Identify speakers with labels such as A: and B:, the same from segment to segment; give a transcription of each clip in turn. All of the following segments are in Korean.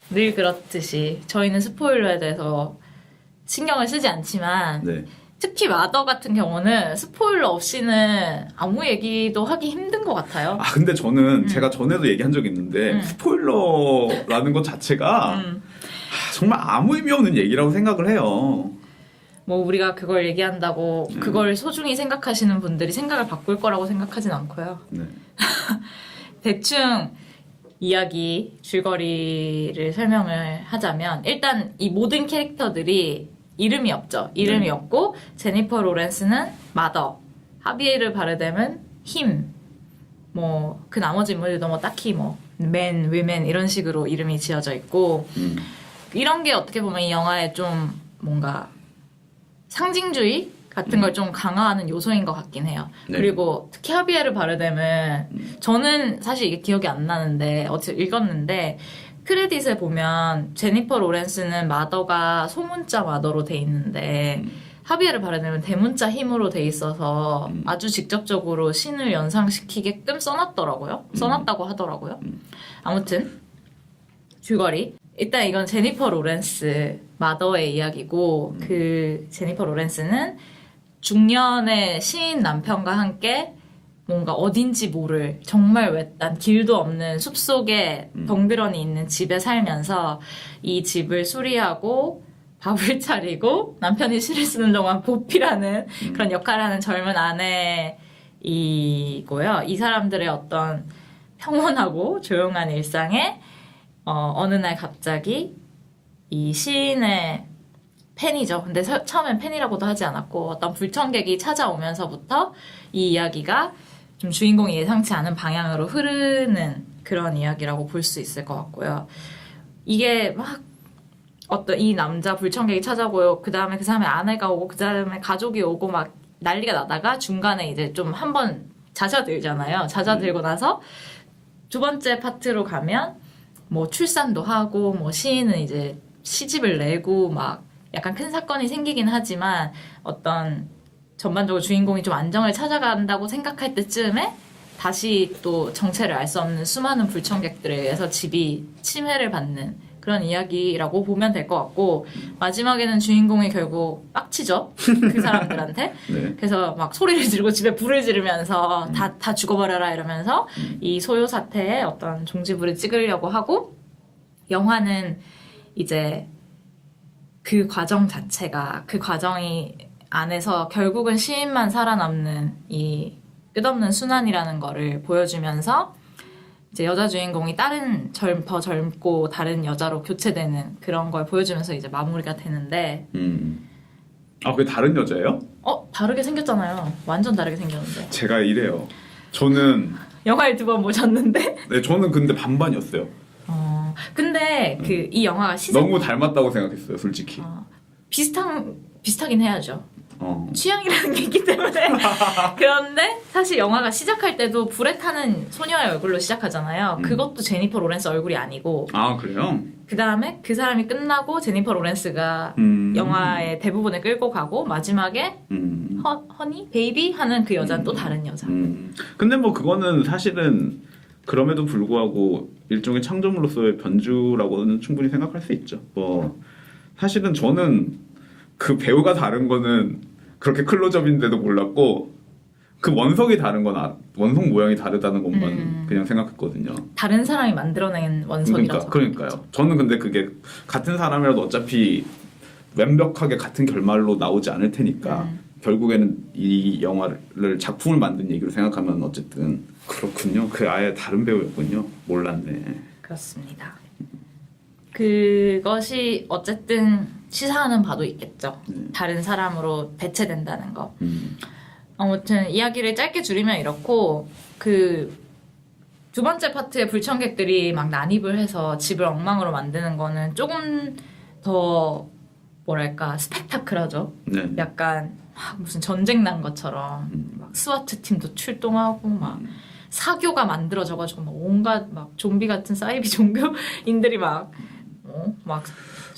A: 늘 그렇듯이 저희는 스포일러에 대해서 신경을 쓰지 않지만
B: 네.
A: 특히 마더 같은 경우는 스포일러 없이는 아무 얘기도 하기 힘든 것 같아요.
B: 아 근데 저는 제가 전에도 얘기한 적이 있는데 스포일러라는 것 자체가 정말 아무 의미 없는 얘기라고 생각을 해요.
A: 뭐 우리가 그걸 얘기한다고 그걸 소중히 생각하시는 분들이 생각을 바꿀 거라고 생각하진 않고요.
B: 네.
A: 대충 이야기 줄거리를 설명을 하자면 일단 이 모든 캐릭터들이 이름이 없죠. 이름이 없고 제니퍼 로렌스는 마더, 하비에르 바르뎀은 힘, 뭐 그 나머지 인물들도 뭐 딱히 뭐 맨, 위맨 이런 식으로 이름이 지어져 있고 이런 게 어떻게 보면 이 영화에 좀 뭔가 상징주의 같은 걸 좀 강화하는 요소인 것 같긴 해요.
B: 네.
A: 그리고 특히 하비에르 바르뎀은 저는 사실 이게 기억이 안 나는데 어떻게 읽었는데 크레딧에 보면 제니퍼 로렌스는 마더가 소문자 마더로 돼 있는데 하비에르 바르뎀은 대문자 힘으로 돼 있어서 아주 직접적으로 신을 연상시키게끔 써놨더라고요. 써놨다고 하더라고요. 아무튼 줄거리. 일단 이건 제니퍼 로렌스 마더의 이야기고 그 제니퍼 로렌스는 중년의 시인 남편과 함께 뭔가 어딘지 모를 정말 외딴 길도 없는 숲속에 덩그러니 있는 집에 살면서 이 집을 수리하고 밥을 차리고 남편이 시를 쓰는 동안 보필하는 그런 역할을 하는 젊은 아내이고요. 이 사람들의 어떤 평온하고 조용한 일상에 어느 날 갑자기 이 시인의 팬이죠. 근데 처음엔 팬이라고도 하지 않았고 어떤 불청객이 찾아오면서부터 이 이야기가 좀 주인공이 예상치 않은 방향으로 흐르는 그런 이야기라고 볼 수 있을 것 같고요. 이게 막 어떤 이 남자 불청객이 찾아오고 그 다음에 그 사람의 아내가 오고 그 다음에 가족이 오고 막 난리가 나다가 중간에 이제 좀 한번 잦아들잖아요. 잦아들고 나서 두 번째 파트로 가면 뭐 출산도 하고 뭐 시인은 이제 시집을 내고 막 약간 큰 사건이 생기긴 하지만 어떤 전반적으로 주인공이 좀 안정을 찾아간다고 생각할 때쯤에 다시 또 정체를 알 수 없는 수많은 불청객들에 의해서 집이 침해를 받는 그런 이야기라고 보면 될 것 같고 마지막에는 주인공이 결국 빡치죠. 그 사람들한테.
B: 네.
A: 그래서 막 소리를 지르고 집에 불을 지르면서 다 죽어버려라 이러면서 이 소요 사태에 어떤 종지부를 찍으려고 하고 영화는 이제 그 과정 자체가 그 과정이 안에서 결국은 시인만 살아남는 이 끝없는 순환이라는 거를 보여주면서 이제 여자 주인공이 다른 더 젊고 다른 여자로 교체되는 그런 걸 보여주면서 이제 마무리가 되는데
B: 아 그게 다른 여자예요?
A: 다르게 생겼잖아요. 완전 다르게 생겼는데.
B: 제가 이래요. 저는
A: 영화를 2번 보셨는데
B: 네 저는 근데 반반이었어요.
A: 근데 그 이 영화가
B: 너무 닮았다고 생각했어요, 솔직히.
A: 비슷하긴 해야죠. 취향이라는 게 있기 때문에. 그런데 사실 영화가 시작할 때도 불에 타는 소녀의 얼굴로 시작하잖아요. 그것도 제니퍼 로렌스 얼굴이 아니고.
B: 아 그래요?
A: 그 다음에 그 사람이 끝나고 제니퍼 로렌스가 영화의 대부분을 끌고 가고 마지막에 허니? 베이비? 하는 그 여자는 또 다른 여자.
B: 근데 뭐 그거는 사실은 그럼에도 불구하고 일종의 창조물로서의 변주라고는 충분히 생각할 수 있죠. 뭐 사실은 저는 그 배우가 다른 거는 그렇게 클로즈업인데도 몰랐고 그 원석이 다른 건 원석 모양이 다르다는 것만 그냥 생각했거든요.
A: 다른 사람이 만들어낸 원석이라서.
B: 그러니까요. 저는 근데 그게 같은 사람이라도 어차피 완벽하게 같은 결말로 나오지 않을 테니까 결국에는 이 영화를 작품을 만든 얘기로 생각하면 어쨌든 그렇군요. 그 아예 다른 배우였군요. 몰랐네.
A: 그렇습니다. 그것이 어쨌든 시사하는 바도 있겠죠. 다른 사람으로 대체된다는 거. 아무튼 이야기를 짧게 줄이면 이렇고 그 두 번째 파트의 불청객들이 막 난입을 해서 집을 엉망으로 만드는 거는 조금 더 뭐랄까 스펙타클하죠.
B: 네.
A: 약간 무슨 전쟁 난 것처럼 막 스와트 팀도 출동하고 막 사교가 만들어져가지고 막 온갖 막 좀비 같은 사이비 종교인들이 막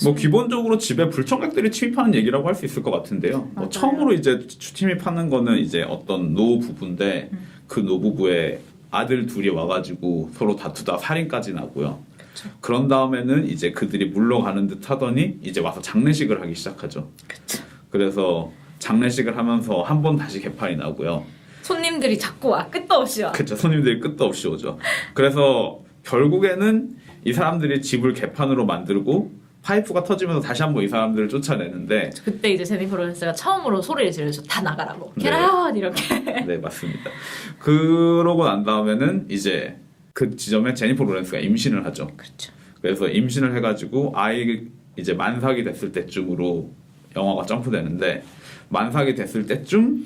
B: 뭐 기본적으로 집에 불청객들이 침입하는 얘기라고 할 수 있을 것 같은데요. 뭐 처음으로 이제 침입하는 거는 이제 어떤 노부부인데 그 노부부의 아들 둘이 와가지고 서로 다투다 살인까지 나고요.
A: 그쵸.
B: 그런 다음에는 이제 그들이 물러가는 듯 하더니 이제 와서 장례식을 하기 시작하죠.
A: 그쵸.
B: 그래서 장례식을 하면서 한 번 다시 개판이 나고요.
A: 손님들이 자꾸 와 끝도 없이 와.
B: 그쵸. 손님들이 끝도 없이 오죠. 그래서 결국에는 이 사람들이 집을 개판으로 만들고 파이프가 터지면서 다시 한번 이 사람들을 쫓아내는데
A: 그때 이제 제니퍼 로렌스가 처음으로 소리를 지르죠. 다 나가라고.
B: 네.
A: 게라웃 이렇게.
B: 네, 맞습니다. 그러고 난 다음에는 이제 그 지점에 제니퍼 로렌스가 임신을 하죠.
A: 그렇죠.
B: 그래서 임신을 해가지고 아이 이제 만삭이 됐을 때쯤으로 영화가 점프되는데 만삭이 됐을 때쯤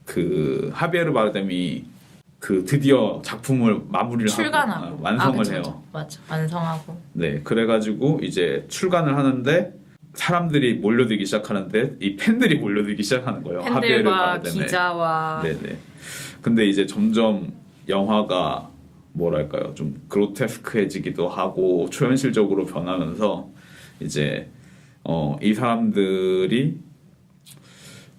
B: 그 하비에르 바르뎀이 그 드디어 작품을 마무리를
A: 출간하고
B: 하고 완성을
A: 그쵸,
B: 해요.
A: 그쵸. 맞아. 완성하고.
B: 네, 그래가지고 이제 출간을 하는데 사람들이 몰려들기 시작하는데 이 팬들이 몰려들기 시작하는 거예요. 하비에르
A: 팬들과
B: 바르뎀에.
A: 기자와
B: 네네. 근데 이제 점점 영화가 뭐랄까요, 좀 그로테스크해지기도 하고 초현실적으로 변하면서 이제 이 사람들이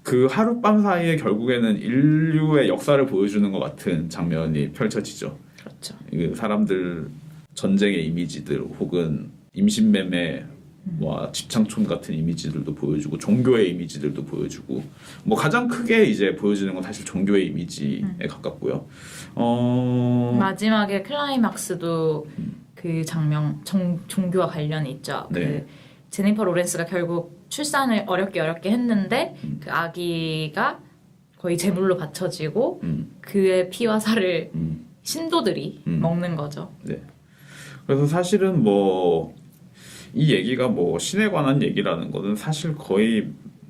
B: 그 하룻밤 사이에 결국에는 인류의 역사를 보여주는 것 같은 장면이 펼쳐지죠.
A: 그렇죠.
B: 이 사람들 전쟁의 이미지들 혹은 임신매매와 집창촌 같은 이미지들도 보여주고 종교의 이미지들도 보여주고 뭐 가장 크게 이제 보여주는 건 사실 종교의 이미지에 가깝고요.
A: 마지막에 클라이막스도 그 장면 종교와 관련이 있죠.
B: 네.
A: 그 제니퍼 로렌스가 결국 출산을 어렵게 했는데 그 아기가 거의 제물로 바쳐지고 그의 피와 살을 신도들이 먹는 거죠.
B: 네. 그래서 사실은 뭐 이 얘기가 뭐 신에 관한 얘기라는 거는 사실 거의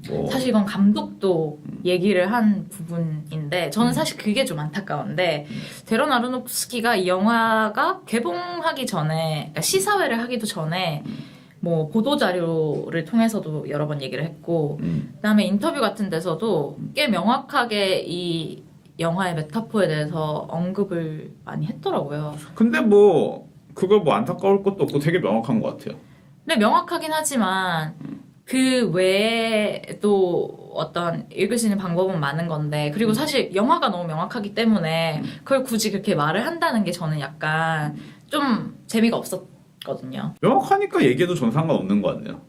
B: 뭐
A: 사실 이건 감독도 얘기를 한 부분인데 저는 사실 그게 좀 안타까운데 데런 아로노프스키가 이 영화가 개봉하기 전에 그러니까 시사회를 하기도 전에 뭐 보도 자료를 통해서도 여러 번 얘기를 했고 그다음에 인터뷰 같은 데서도 꽤 명확하게 이 영화의 메타포에 대해서 언급을 많이 했더라고요.
B: 근데 뭐 그걸 뭐 안타까울 것도 없고 되게 명확한 것 같아요.
A: 근데 명확하긴 하지만 그 외에 또 어떤 읽을 수 있는 방법은 많은 건데 그리고 사실 영화가 너무 명확하기 때문에 그걸 굳이 그렇게 말을 한다는 게 저는 약간 좀 재미가 없었거든요.
B: 명확하니까 얘기해도 전 상관없는 것 같네요.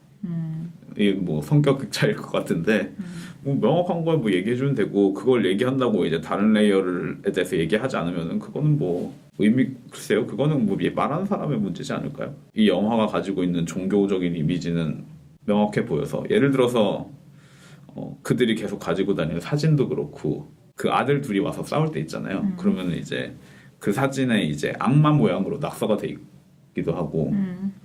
B: 이게 뭐 성격 차이일 것 같은데 뭐 명확한 걸 뭐 얘기해주면 되고 그걸 얘기한다고 이제 다른 레이어에 대해서 얘기하지 않으면은 그거는 뭐 글쎄요, 그거는 뭐 말하는 사람의 문제지 않을까요? 이 영화가 가지고 있는 종교적인 이미지는 명확해 보여서 예를 들어서 그들이 계속 가지고 다니는 사진도 그렇고 그 아들 둘이 와서 싸울 때 있잖아요. 그러면 이제 그 사진에 이제 악마 모양으로 낙서가 돼 있기도 하고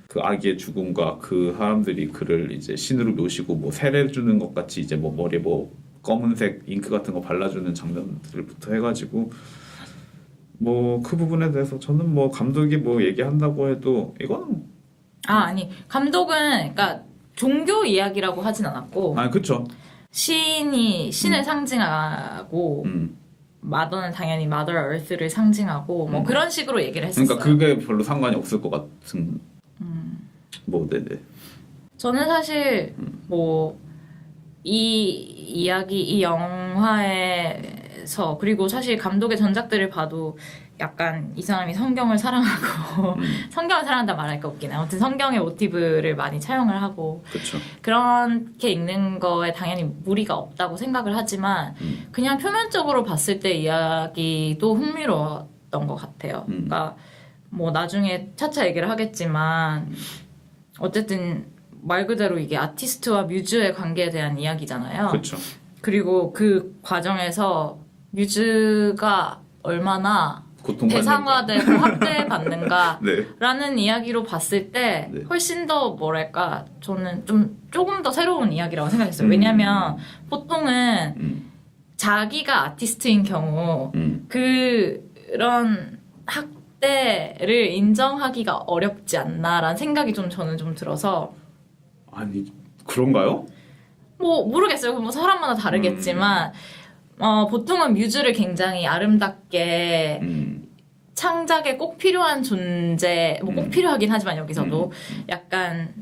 B: 그 아기의 죽음과 그 사람들이 그를 이제 신으로 묘시고 뭐 세례 주는 것 같이 이제 뭐 머리에 뭐 검은색 잉크 같은 거 발라주는 장면들부터 해가지고 뭐 그 부분에 대해서 저는 뭐 감독이 뭐 얘기한다고 해도 이거는
A: 아니 감독은 그러니까 종교 이야기라고 하진 않았고
B: 그쵸.
A: 신이 신을 상징하고 마더는 당연히 마더 얼스를 상징하고 뭐 그런 식으로 얘기를 했었어요.
B: 그러니까 그게 별로 상관이 없을 것 같은 뭐 네네.
A: 저는 사실 뭐 이 이야기 이 영화에서 그리고 사실 감독의 전작들을 봐도 약간 이 사람이 성경을 사랑하고 성경을 사랑한다 말할 거 없긴 해. 아무튼 성경의 모티브를 많이 차용을 하고
B: 그렇죠.
A: 그렇게 읽는 거에 당연히 무리가 없다고 생각을 하지만 그냥 표면적으로 봤을 때 이야기도 흥미로웠던 것 같아요. 그러니까 뭐 나중에 차차 얘기를 하겠지만 어쨌든 말 그대로 이게 아티스트와 뮤즈의 관계에 대한 이야기잖아요.
B: 그렇죠.
A: 그리고 그 과정에서 뮤즈가 얼마나 대상화되고 확대받는가라는
B: 네.
A: 이야기로 봤을 때
B: 네.
A: 훨씬 더 뭐랄까 저는 조금 더 새로운 이야기라고 생각했어요. 왜냐하면 보통은 자기가 아티스트인 경우 그런 학대를 인정하기가 어렵지 않나라는 생각이 저는 좀 들어서
B: 아니 그런가요?
A: 뭐 모르겠어요. 뭐 사람마다 다르겠지만 보통은 뮤즈를 굉장히 아름답게 창작에 꼭 필요한 존재, 뭐 꼭 필요하긴 하지만 여기서도 약간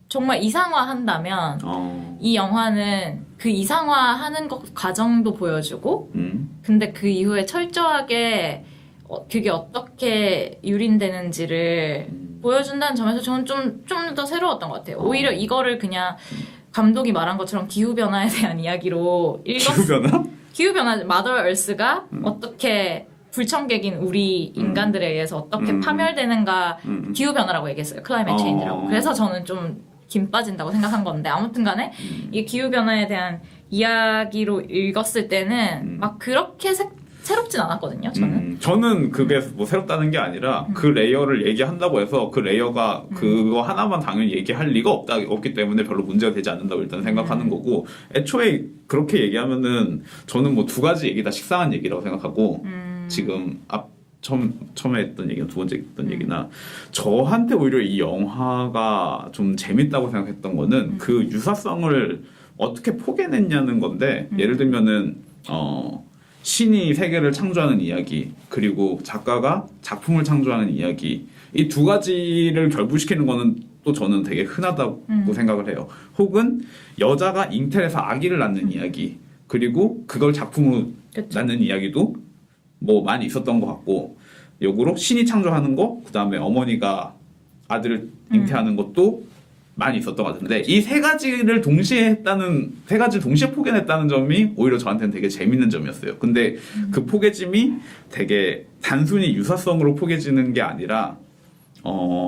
A: 정말 이상화한다면 이 영화는 그 이상화하는 것 과정도 보여주고 근데 그 이후에 철저하게 그게 어떻게 유린되는지를 보여준다는 점에서 저는 좀 더 새로웠던 것 같아요. 오히려 이거를 그냥 감독이 말한 것처럼 기후변화에 대한 이야기로
B: 기후변화?
A: 기후변화, 마더 얼스가 어떻게 불청객인 우리 인간들에 의해서 어떻게 파멸되는가 기후변화라고 얘기했어요. 클라이밋 체인지라고. 그래서 저는 좀 김 빠진다고 생각한 건데 아무튼 간에 이 기후변화에 대한 이야기로 읽었을 때는 막 그렇게 새롭진 않았거든요.
B: 저는 그게 뭐 새롭다는 게 아니라 그 레이어를 얘기한다고 해서 그 레이어가 그거 하나만 당연히 얘기할 리가 없기 때문에 별로 문제가 되지 않는다고 일단 생각하는 거고 애초에 그렇게 얘기하면은 저는 뭐 두 가지 얘기 다 식상한 얘기라고 생각하고 지금 처음에 했던 얘기나 두 번째 했던 얘기나 저한테 오히려 이 영화가 좀 재밌다고 생각했던 거는 그 유사성을 어떻게 포개냈냐는 건데 예를 들면은 신이 세계를 창조하는 이야기 그리고 작가가 작품을 창조하는 이야기 이 두 가지를 결부시키는 거는 또 저는 되게 흔하다고 생각을 해요. 혹은 여자가 잉태해서 아기를 낳는 이야기 그리고 그걸 작품으로 낳는 이야기도 뭐 많이 있었던 것 같고 역으로 신이 창조하는 거 그다음에 어머니가 아들을 잉태하는 것도 많이 있었던 것 같은데 이 세 가지를 동시에 포개냈다는 점이 오히려 저한테는 되게 재밌는 점이었어요. 근데 그 포개짐이 되게 단순히 유사성으로 포개지는 게 아니라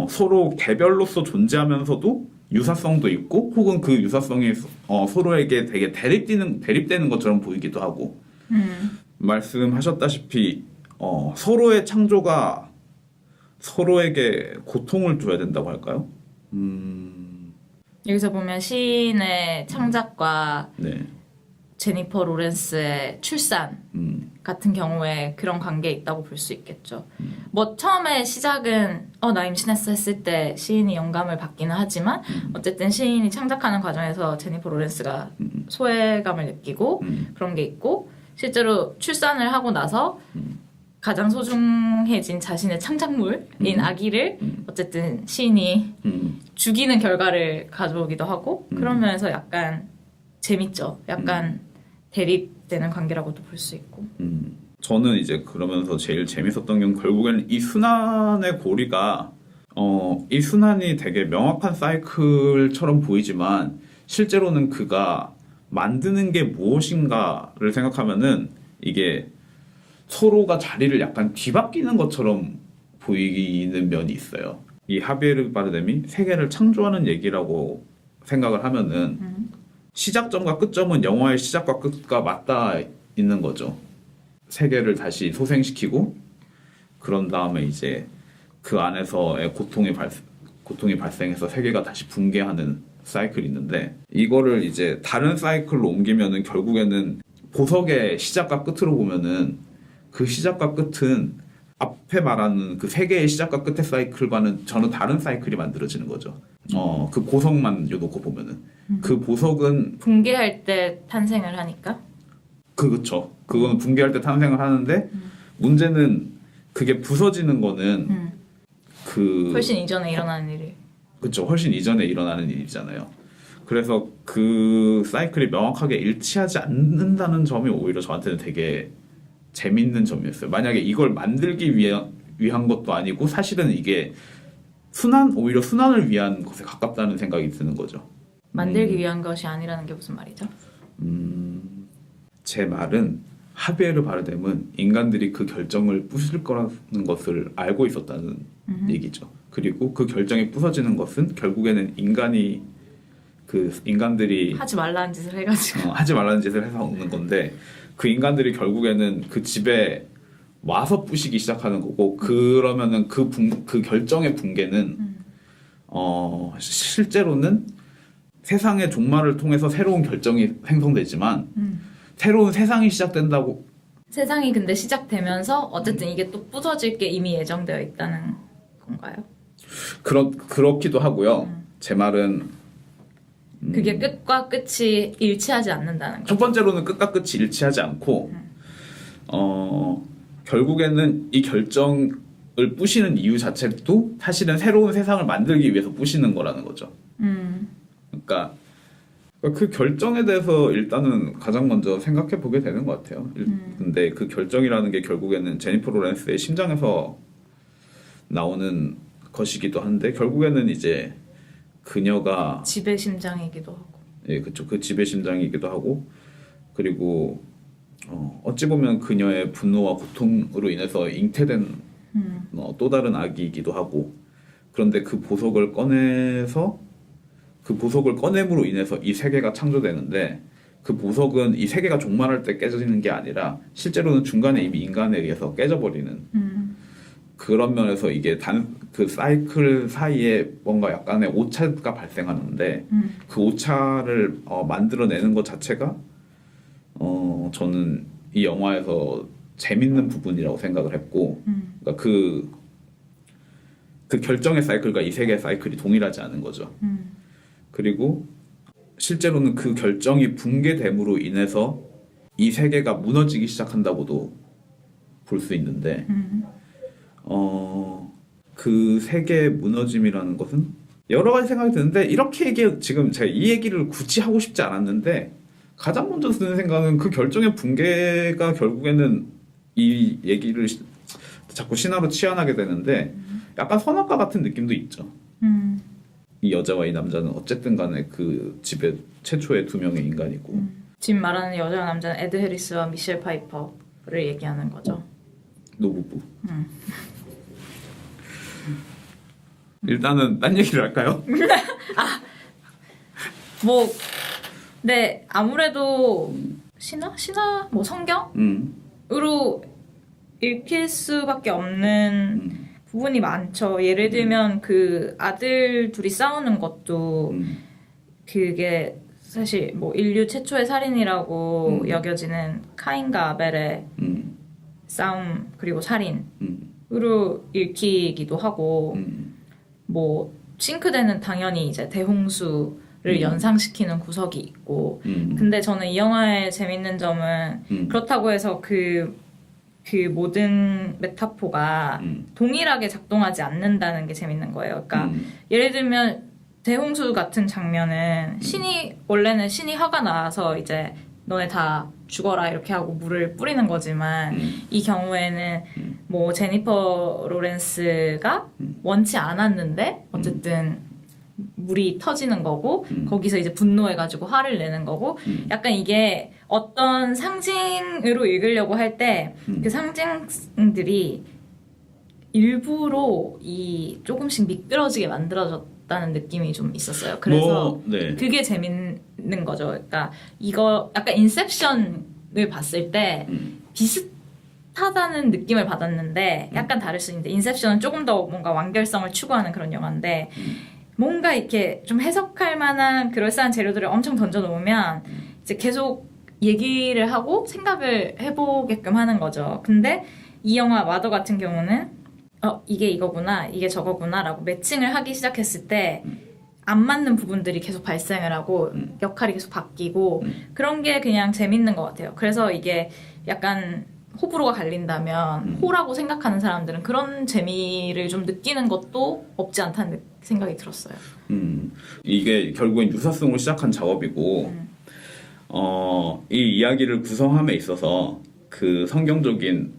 B: 서로 개별로서 존재하면서도 유사성도 있고 혹은 그 유사성이 서로에게 되게 대립되는 것처럼 보이기도 하고 말씀하셨다시피 서로의 창조가 서로에게 고통을 줘야 된다고 할까요?
A: 여기서 보면 시인의 창작과
B: 네.
A: 제니퍼 로렌스의 출산 같은 경우에 그런 관계에 있다고 볼 수 있겠죠. 뭐 처음에 시작은 나 임신했어 했을 때 시인이 영감을 받기는 하지만 어쨌든 시인이 창작하는 과정에서 제니퍼 로렌스가 소외감을 느끼고 그런 게 있고 실제로 출산을 하고 나서 가장 소중해진 자신의 창작물인 아기를 어쨌든 시인이 죽이는 결과를 가져오기도 하고 그런 면에서 약간 재밌죠. 약간 대립되는 관계라고도 볼 수 있고.
B: 저는 이제 그러면서 제일 재밌었던 건 결국에는 이 순환의 고리가 이 순환이 되게 명확한 사이클처럼 보이지만 실제로는 그가 만드는 게 무엇인가를 생각하면은 이게 서로가 자리를 약간 뒤바뀌는 것처럼 보이는 면이 있어요. 이 하비에르 바르뎀이 세계를 창조하는 얘기라고 생각을 하면은 시작점과 끝점은 영화의 시작과 끝과 맞닿아 있는 거죠. 세계를 다시 소생시키고 그런 다음에 이제 그 안에서의 고통이 발생해서 세계가 다시 붕괴하는 사이클이 있는데 이거를 이제 다른 사이클로 옮기면은 결국에는 보석의 시작과 끝으로 보면은 그 시작과 끝은 앞에 말하는 그 세계의 시작과 끝의 사이클과는 전혀 다른 사이클이 만들어지는 거죠. 그 보석만 놓고 보면은 그 보석은
A: 붕괴할 때 탄생을 하니까.
B: 그렇죠. 그거는 붕괴할 때 탄생을 하는데 문제는 그게 부서지는 거는 그
A: 훨씬 이전에 일어나는 일이.
B: 그렇죠. 훨씬 이전에 일어나는 일이잖아요. 그래서 그 사이클이 명확하게 일치하지 않는다는 점이 오히려 저한테는 되게 재밌는 점이었어요. 만약에 이걸 만들기 위한 것도 아니고 사실은 이게 오히려 순환을 위한 것에 가깝다는 생각이 드는 거죠.
A: 만들기 위한 것이 아니라는 게 무슨 말이죠?
B: 제 말은 하비에르 바르뎀은 인간들이 그 결정을 부술 거라는 것을 알고 있었다는 얘기죠. 그리고 그 결정이 부서지는 것은 결국에는 인간들이
A: 하지 말라는 짓을 해가지고
B: 하지 말라는 짓을 해서 오는 건데 그 인간들이 결국에는 그 집에 와서 부시기 시작하는 거고 그러면은 그 결정의 붕괴는 실제로는 세상의 종말을 통해서 새로운 결정이 생성되지만 새로운 세상이 시작된다고
A: 세상이 근데 시작되면서 어쨌든 이게 또 부서질 게 이미 예정되어 있다는 건가요?
B: 그렇기도 하고요. 제 말은
A: 그게 끝과 끝이 일치하지 않는다는 거죠.
B: 첫 번째로는 끝과 끝이 일치하지 않고 결국에는 이 결정을 부시는 이유 자체도 사실은 새로운 세상을 만들기 위해서 부시는 거라는 거죠. 그러니까 그 결정에 대해서 일단은 가장 먼저 생각해 보게 되는 것 같아요. 근데 그 결정이라는 게 결국에는 제니퍼 로렌스의 심장에서 나오는 것이기도 한데 결국에는 이제 그녀가
A: 지배 심장이기도 하고.
B: 예, 그쵸. 그 지배 심장이기도 하고 그리고 어찌 보면 그녀의 분노와 고통으로 인해서 잉태된 또 다른 아기이기도 하고 그런데 그 보석을 꺼냄으로 인해서 이 세계가 창조되는데 그 보석은 이 세계가 종말할 때 깨져지는 게 아니라 실제로는 중간에 이미 인간에 의해서 깨져버리는 그런 면에서 이게 그 사이클 사이에 뭔가 약간의 오차가 발생하는데 그 오차를 만들어내는 것 자체가 저는 이 영화에서 재밌는 부분이라고 생각을 했고 그러니까 그 결정의 사이클과 이 세계의 사이클이 동일하지 않은 거죠. 그리고 실제로는 그 결정이 붕괴됨으로 인해서 이 세계가 무너지기 시작한다고도 볼 수 있는데 그 세계의 무너짐이라는 것은 여러 가지 생각이 드는데 이렇게 지금 제가 이 얘기를 굳이 하고 싶지 않았는데 가장 먼저 드는 생각은 그 결정의 붕괴가 결국에는 이 얘기를 자꾸 신화로 치환하게 되는데 약간 선악과 같은 느낌도 있죠. 이 여자와 이 남자는 어쨌든 간에 그 집의 최초의 두 명의 인간이고
A: 지금 말하는 여자와 남자는 에드 해리스와 미셸 파이퍼를 얘기하는 거죠.
B: 노부부. 일단은 딴 얘기를 할까요?
A: 뭐, 네, 아무래도 신화? 뭐 성경으로 읽힐 수밖에 없는 부분이 많죠. 예를 들면 그 아들 둘이 싸우는 것도 그게 사실 뭐 인류 최초의 살인이라고 여겨지는 카인과 아벨의 싸움 그리고 살인으로 읽히기도 하고 뭐 싱크대는 당연히 이제 대홍수를 연상시키는 구석이 있고 근데 저는 이 영화의 재밌는 점은 그렇다고 해서 그 모든 메타포가 동일하게 작동하지 않는다는 게 재밌는 거예요. 그러니까 예를 들면 대홍수 같은 장면은 원래는 신이 화가 나서 이제 너네 다 죽어라 이렇게 하고 물을 뿌리는 거지만 이 경우에는 뭐 제니퍼 로렌스가 원치 않았는데 어쨌든 물이 터지는 거고 거기서 이제 분노해가지고 화를 내는 거고 약간 이게 어떤 상징으로 읽으려고 할 때 그 상징들이 일부러 이 조금씩 미끄러지게 만들어졌다는 느낌이 좀 있었어요. 그래서
B: 네.
A: 그게 재밌는 거죠. 그러니까 이거 약간 인셉션을 봤을 때 비슷하다는 느낌을 받았는데 약간 다를 수 있는데 인셉션은 조금 더 뭔가 완결성을 추구하는 그런 영화인데 뭔가 이렇게 좀 해석할 만한 그럴싸한 재료들을 엄청 던져놓으면 이제 계속 얘기를 하고 생각을 해보게끔 하는 거죠. 근데 이 영화 마더 같은 경우는 이게 이거구나, 이게 저거구나 라고 매칭을 하기 시작했을 때 안 맞는 부분들이 계속 발생을 하고 역할이 계속 바뀌고 그런 게 그냥 재밌는 것 같아요. 그래서 이게 약간 호불호가 갈린다면 호라고 생각하는 사람들은 그런 재미를 좀 느끼는 것도 없지 않다는 생각이 들었어요.
B: 이게 결국엔 유사성으로 시작한 작업이고 이 이야기를 구성함에 있어서 그 성경적인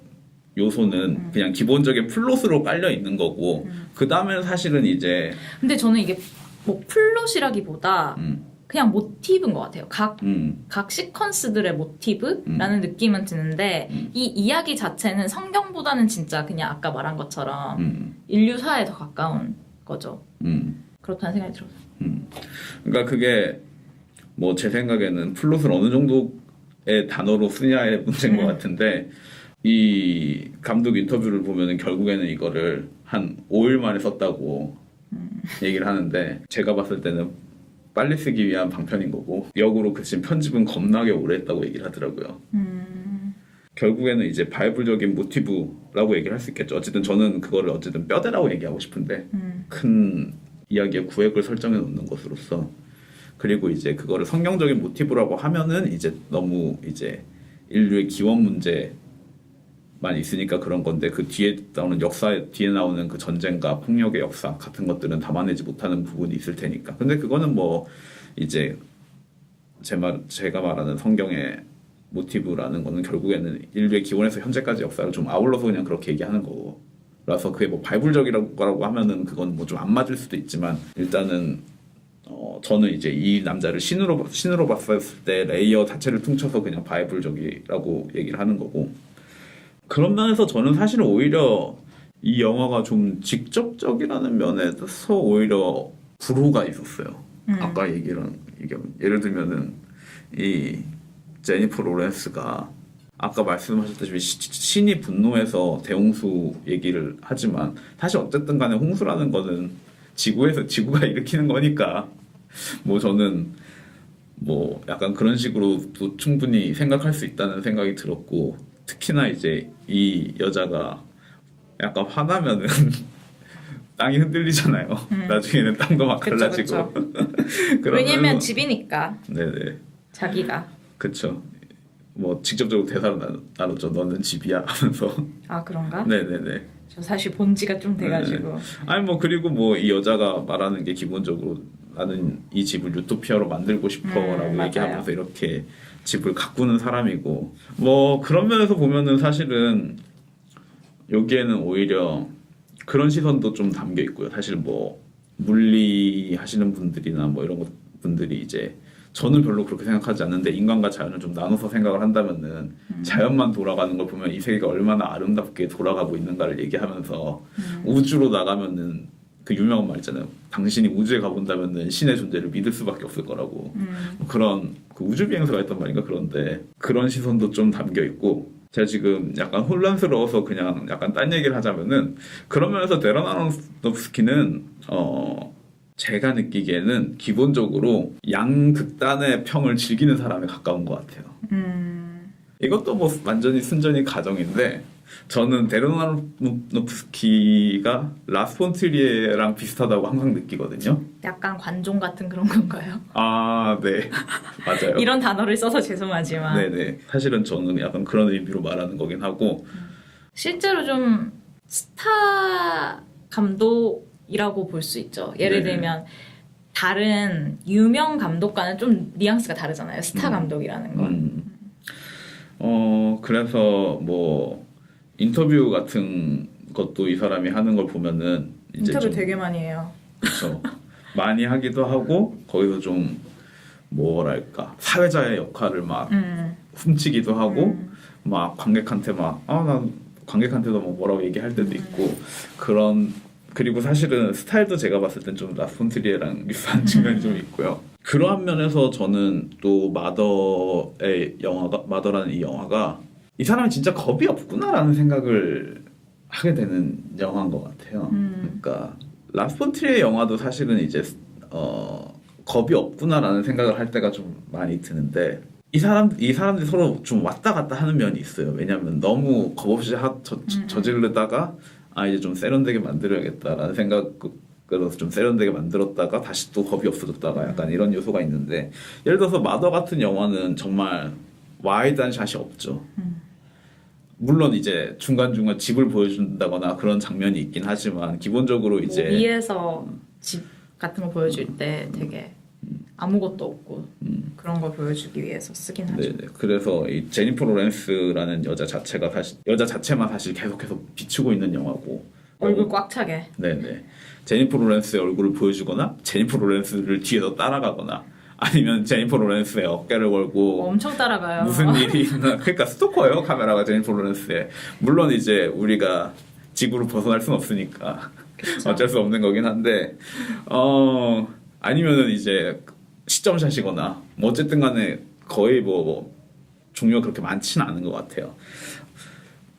B: 요소는 그냥 기본적인 플롯으로 깔려 있는 거고 그 다음에는 사실은 이제
A: 근데 저는 이게 뭐 플롯이라기보다 그냥 모티브인 것 같아요. 각 시퀀스들의 모티브라는 느낌은 드는데 이 이야기 자체는 성경보다는 진짜 그냥 아까 말한 것처럼 인류사에 더 가까운 거죠. 그렇다는 생각이 들어요.
B: 그러니까 그게 뭐 제 생각에는 플롯을 어느 정도의 단어로 쓰냐의 문제인 것 같은데 이 감독 인터뷰를 보면은 결국에는 이거를 한 5일 만에 썼다고 얘기를 하는데 제가 봤을 때는 빨리 쓰기 위한 방편인 거고 역으로 그 지금 편집은 겁나게 오래 했다고 얘기를 하더라고요. 결국에는 이제 바이블적인 모티브라고 얘기를 할 수 있겠죠. 어쨌든 저는 그거를 어쨌든 뼈대라고 얘기하고 싶은데 큰 이야기의 구획을 설정해 놓는 것으로서 그리고 이제 그거를 성경적인 모티브라고 하면은 이제 너무 이제 인류의 기원 문제만 있으니까 그런 건데 그 뒤에 나오는 뒤에 나오는 그 전쟁과 폭력의 역사 같은 것들은 담아내지 못하는 부분이 있을 테니까. 근데 그거는 뭐 이제 제가 말하는 성경의 모티브라는 거는 결국에는 인류의 기원에서 현재까지 역사를 좀 아울러서 그냥 그렇게 얘기하는 라서 그게 뭐 바이블적이라고 하면은 그건 뭐 좀 안 맞을 수도 있지만 일단은 저는 이제 이 남자를 신으로 봤을 때 레이어 자체를 퉁쳐서 그냥 바이블적이라고 얘기를 하는 거고 그런 면에서 저는 사실은 오히려 이 영화가 좀 직접적이라는 면에서 오히려 불호가 있었어요. 아까 예를 들면은 이 제니퍼 로렌스가 아까 말씀하셨다시피 신이 분노해서 대홍수 얘기를 하지만 사실 어쨌든 간에 홍수라는 거는 지구가 일으키는 거니까 뭐 저는 뭐 약간 그런 식으로도 충분히 생각할 수 있다는 생각이 들었고 특히나 이제 이 여자가 약간 화나면은 땅이 흔들리잖아요. 나중에는 땅도 막
A: 그쵸,
B: 갈라지고.
A: 왜냐면 집이니까.
B: 네네.
A: 자기가.
B: 그쵸. 뭐 직접적으로 대사로 나눴죠. 너는 집이야 하면서.
A: 아 그런가?
B: 네네네.
A: 저 사실 본 지가 좀 돼가지고.
B: 네. 아니 뭐 그리고 뭐 이 여자가 말하는 게 기본적으로 나는 이 집을 유토피아로 만들고 싶어라고
A: 맞아요.
B: 얘기하면서 이렇게 집을 가꾸는 사람이고 뭐 그런 면에서 보면은 사실은 여기에는 오히려 그런 시선도 좀 담겨 있고요. 사실 뭐 물리 하시는 분들이나 뭐 이런 분들이 이제 저는 별로 그렇게 생각하지 않는데 인간과 자연을 좀 나눠서 생각을 한다면은 자연만 돌아가는 걸 보면 이 세계가 얼마나 아름답게 돌아가고 있는가를 얘기하면서 우주로 나가면은 그 유명한 말 있잖아요. 당신이 우주에 가본다면은 신의 존재를 믿을 수밖에 없을 거라고. 뭐 그런 그 우주 비행사가 했던 말인가 그런데 그런 시선도 좀 담겨 있고 제가 지금 약간 혼란스러워서 그냥 약간 딴 얘기를 하자면은 그런 면에서 데런 아론노프스키는 제가 느끼기에는 기본적으로 양극단의 평을 즐기는 사람에 가까운 것 같아요. 이것도 뭐 완전히 순전히 가정인데 저는 데런 아론노프스키가 라스 폰 트리에랑 비슷하다고 항상 느끼거든요.
A: 약간 관종 같은 그런 건가요?
B: 아, 네. 맞아요.
A: 이런 단어를 써서 죄송하지만
B: 네네. 사실은 저는 약간 그런 의미로 말하는 거긴 하고
A: 실제로 좀 스타 감독이라고 볼 수 있죠. 예를
B: 네.
A: 들면 다른 유명 감독과는 좀 뉘앙스가 다르잖아요. 스타 감독이라는 건.
B: 그래서 뭐 인터뷰 같은 것도 이 사람이 하는 걸 보면은 이제
A: 인터뷰
B: 좀
A: 되게 많이 해요.
B: 그렇죠. 많이 하기도 하고 거기서 좀 뭐랄까 사회자의 역할을 막 훔치기도 하고 막 관객한테 난 관객한테도 뭐 뭐라고 얘기할 때도 있고 그리고 사실은 스타일도 제가 봤을 땐 좀 라폰트리에랑 유사한 측면이 좀 있고요. 그러한 면에서 저는 또 마더라는 이 영화가 이 사람이 진짜 겁이 없구나라는 생각을 하게 되는 영화인 것 같아요. 그러니까 라폰트리에 영화도 사실은 이제 겁이 없구나라는 생각을 할 때가 좀 많이 드는데 이 사람들이 서로 좀 왔다 갔다 하는 면이 있어요. 왜냐하면 너무 겁 없이 저지르다가 이제 좀 세련되게 만들어야겠다라는 생각으로 좀 세련되게 만들었다가 다시 또 겁이 없어졌다가 약간 이런 요소가 있는데 예를 들어서 마더 같은 영화는 정말 와이드한 샷이 없죠. 물론 이제 중간중간 집을 보여준다거나 그런 장면이 있긴 하지만 기본적으로 이제
A: 뭐 위에서 집 같은 거 보여줄 때 되게 아무것도 없고 그런 걸 보여주기 위해서 쓰긴 하죠.
B: 네네. 그래서 이 제니퍼 로렌스라는 여자 자체만 사실 계속해서 비추고 있는 영화고
A: 얼굴 꽉 차게.
B: 네네. 제니퍼 로렌스의 얼굴을 보여주거나 제니퍼 로렌스를 뒤에서 따라가거나 아니면 제니퍼 로렌스의 어깨를 걸고
A: 엄청 따라가요.
B: 무슨 일이 있나 그러니까 스토커예요 카메라가 제니퍼 로렌스에. 물론 이제 우리가 지구를 벗어날 순 없으니까
A: 그쵸.
B: 어쩔 수 없는 거긴 한데 아니면은 이제 시점샷이거나 뭐 어쨌든 간에 거의 뭐 종류가 그렇게 많지는 않은 것 같아요.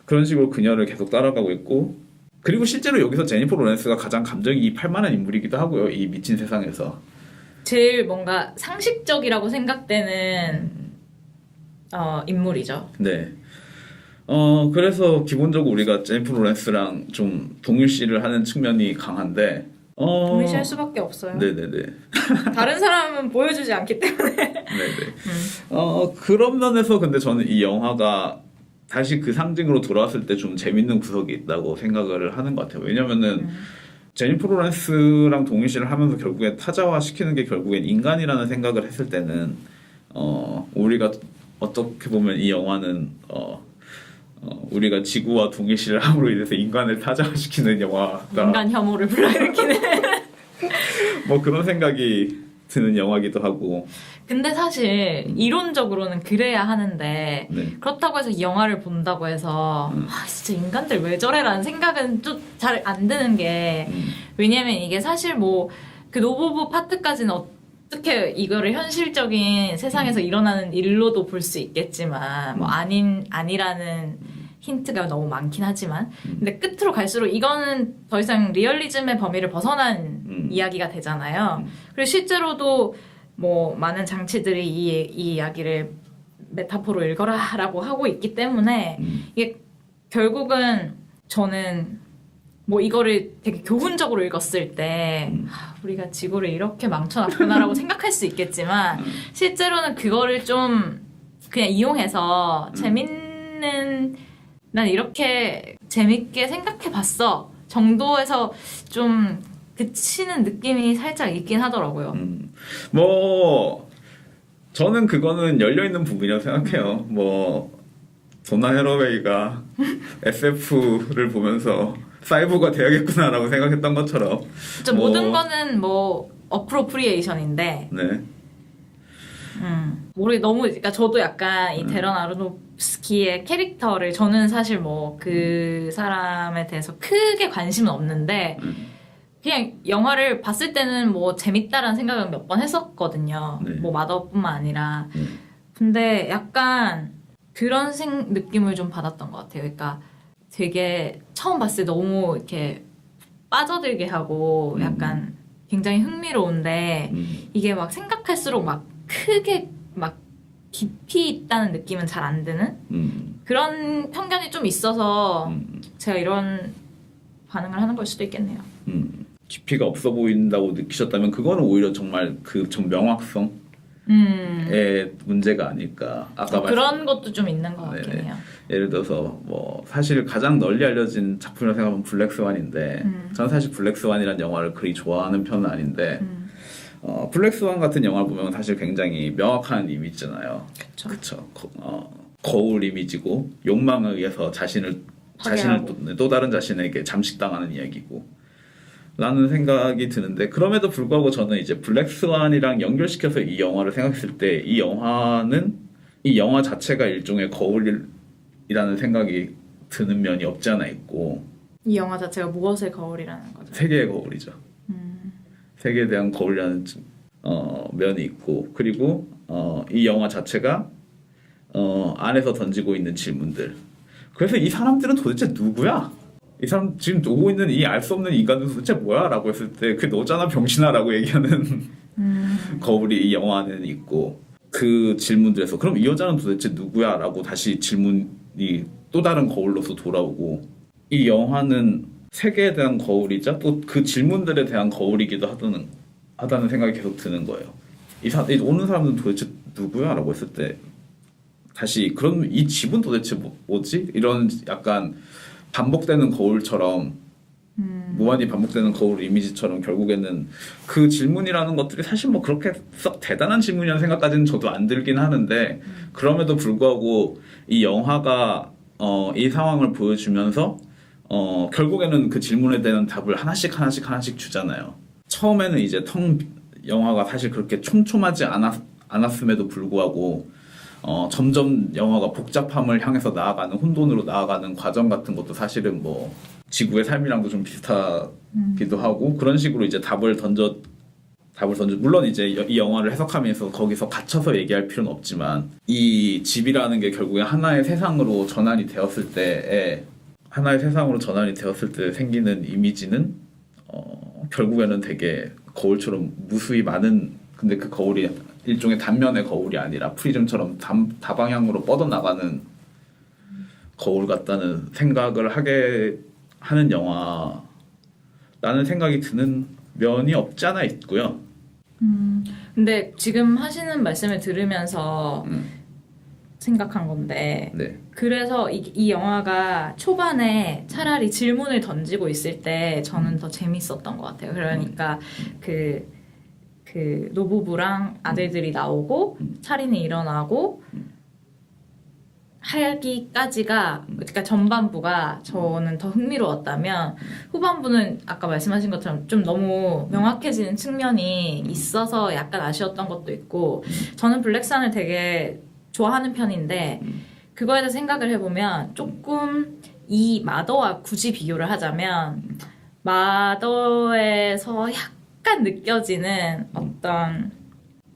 B: 그런 식으로 그녀를 계속 따라가고 있고 그리고 실제로 여기서 제니퍼 로렌스가 가장 감정이입할 만한 인물이기도 하고요. 이 미친 세상에서
A: 제일 뭔가 상식적이라고 생각되는 인물이죠.
B: 네. 그래서 기본적으로 우리가 제니퍼 로렌스랑 좀 동일시를 하는 측면이 강한데
A: 동일시할 수밖에 없어요.
B: 네네네.
A: 다른 사람은 보여주지 않기 때문에.
B: 네네. 그런 면에서 근데 저는 이 영화가 다시 그 상징으로 돌아왔을 때 좀 재밌는 구석이 있다고 생각을 하는 것 같아요. 왜냐면은 제니퍼 로렌스랑 동일시를 하면서 결국에 타자화 시키는 게 결국엔 인간이라는 생각을 했을 때는 우리가 어떻게 보면 이 영화는 우리가 지구와 동일시를 함으로 인해서 인간을 타장시키는 영화다.
A: 인간 혐오를 불러일으키는.
B: 뭐 그런 생각이 드는 영화기도 하고.
A: 근데 사실 이론적으로는 그래야 하는데
B: 네.
A: 그렇다고 해서 이 영화를 본다고 해서 진짜 인간들 왜 저래라는 생각은 좀 잘 안 드는 게 왜냐면 이게 사실 뭐 그 노부부 파트까지는 어떻게 이거를 현실적인 세상에서 일어나는 일로도 볼 수 있겠지만 뭐 아니라는 힌트가 너무 많긴 하지만 근데 끝으로 갈수록 이거는 더 이상 리얼리즘의 범위를 벗어난 이야기가 되잖아요. 그리고 실제로도 뭐 많은 장치들이 이 이야기를 메타포로 읽어라라고 하고 있기 때문에 이게 결국은 저는 뭐 이거를 되게 교훈적으로 읽었을 때 우리가 지구를 이렇게 망쳐놨구나라고 생각할 수 있겠지만 실제로는 그거를 좀 그냥 이용해서 재밌는 난 이렇게 재밌게 생각해봤어 정도에서 좀 그치는 느낌이 살짝 있긴 하더라고요.
B: 뭐 저는 그거는 열려있는 부분이라고 생각해요. 뭐 도나 헤러웨이가 SF를 보면서 사이보가 돼야겠구나라고 생각했던 것처럼
A: 진짜
B: 뭐,
A: 모든 거는 뭐 어프로프리에이션인데
B: 네.
A: 너무 그러니까 저도 약간 이 데런 아로노프스키의 캐릭터를 저는 사실 뭐 그 사람에 대해서 크게 관심은 없는데 그냥 영화를 봤을 때는 뭐 재밌다라는 생각을 몇 번 했었거든요.
B: 네.
A: 뭐 마더뿐만 아니라 근데 약간 그런 느낌을 좀 받았던 것 같아요. 그러니까 되게 처음 봤을 때 너무 이렇게 빠져들게 하고 약간 굉장히 흥미로운데 이게 막 생각할수록 막 크게 막 깊이 있다는 느낌은 잘 안 드는 그런 편견이 좀 있어서 제가 이런 반응을 하는 걸 수도 있겠네요.
B: 깊이가 없어 보인다고 느끼셨다면 그거는 오히려 정말 그 좀 명확성의 문제가 아닐까. 아까
A: 그런 것도 좀 있는 것 같긴
B: 네네.
A: 해요.
B: 예를 들어서 뭐 사실 가장 널리 알려진 작품이라고 생각하면 블랙스완인데 저는 사실 블랙스완이라는 영화를 그리 좋아하는 편은 아닌데 블랙스완 같은 영화를 보면 사실 굉장히 명확한 이미지잖아요.
A: 그쵸.
B: 거울 이미지고 욕망에 의해서 자신을 또 다른 자신에게 잠식당하는 이야기고 라는 생각이 드는데 그럼에도 불구하고 저는 이제 블랙스완이랑 연결시켜서 이 영화를 생각했을 때 이 영화 자체가 일종의 거울이라는 생각이 드는 면이 없지 않아 있고
A: 이 영화 자체가 무엇의 거울이라는 거죠?
B: 세계의 거울이죠. 세계에 대한 거울이라는 면이 있고 그리고 이 영화 자체가 안에서 던지고 있는 질문들 그래서 이 사람들은 도대체 누구야? 이 사람 지금 오고 있는 이 알 수 없는 인간은 도대체 뭐야? 라고 했을 때 그 너잖아 병신아 라고 얘기하는 거울이 이 영화 안에는 있고 그 질문들에서 그럼 이 여자는 도대체 누구야? 라고 다시 질문이 또 다른 거울로서 돌아오고 이 영화는 세계에 대한 거울이자 또 그 질문들에 대한 거울이기도 하다는 생각이 계속 드는 거예요. 이 오는 사람은 도대체 누구야? 라고 했을 때 다시 그럼 이 집은 도대체 뭐지? 이런 약간 반복되는 거울처럼 무한히 반복되는 거울 이미지처럼 결국에는 그 질문이라는 것들이 사실 뭐 그렇게 썩 대단한 질문이라는 생각까지는 저도 안 들긴 하는데 그럼에도 불구하고 이 영화가 이 상황을 보여주면서 결국에는 그 질문에 대한 답을 하나씩 주잖아요. 처음에는 이제 영화가 사실 그렇게 촘촘하지 않았음에도 불구하고 점점 영화가 복잡함을 향해서 나아가는 혼돈으로 나아가는 과정 같은 것도 사실은 뭐 지구의 삶이랑도 좀 비슷하기도 하고 그런 식으로 이제 답을 던져 물론 이제 이 영화를 해석하면서 거기서 갇혀서 얘기할 필요는 없지만 이 집이라는 게 결국에 하나의 세상으로 전환이 되었을 때 생기는 이미지는 결국에는 되게 거울처럼 무수히 많은 근데 그 거울이 일종의 단면의 거울이 아니라 프리즘처럼 다방향으로 뻗어나가는 거울 같다는 생각을 하게 하는 영화라는 생각이 드는 면이 없지 않아 있고요.
A: 근데 지금 하시는 말씀을 들으면서 생각한 건데
B: 네.
A: 그래서 이 영화가 초반에 차라리 질문을 던지고 있을 때 저는 더 재밌었던 것 같아요. 그러니까 그 노부부랑 아들들이 나오고 살인이 일어나고 하기까지가 그러니까 전반부가 저는 더 흥미로웠다면 후반부는 아까 말씀하신 것처럼 좀 너무 명확해지는 측면이 있어서 약간 아쉬웠던 것도 있고 저는 블랙스완을 되게 좋아하는 편인데 그거에 대해서 생각을 해보면 조금 이 마더와 굳이 비교를 하자면 마더에서 약간 느껴지는 어떤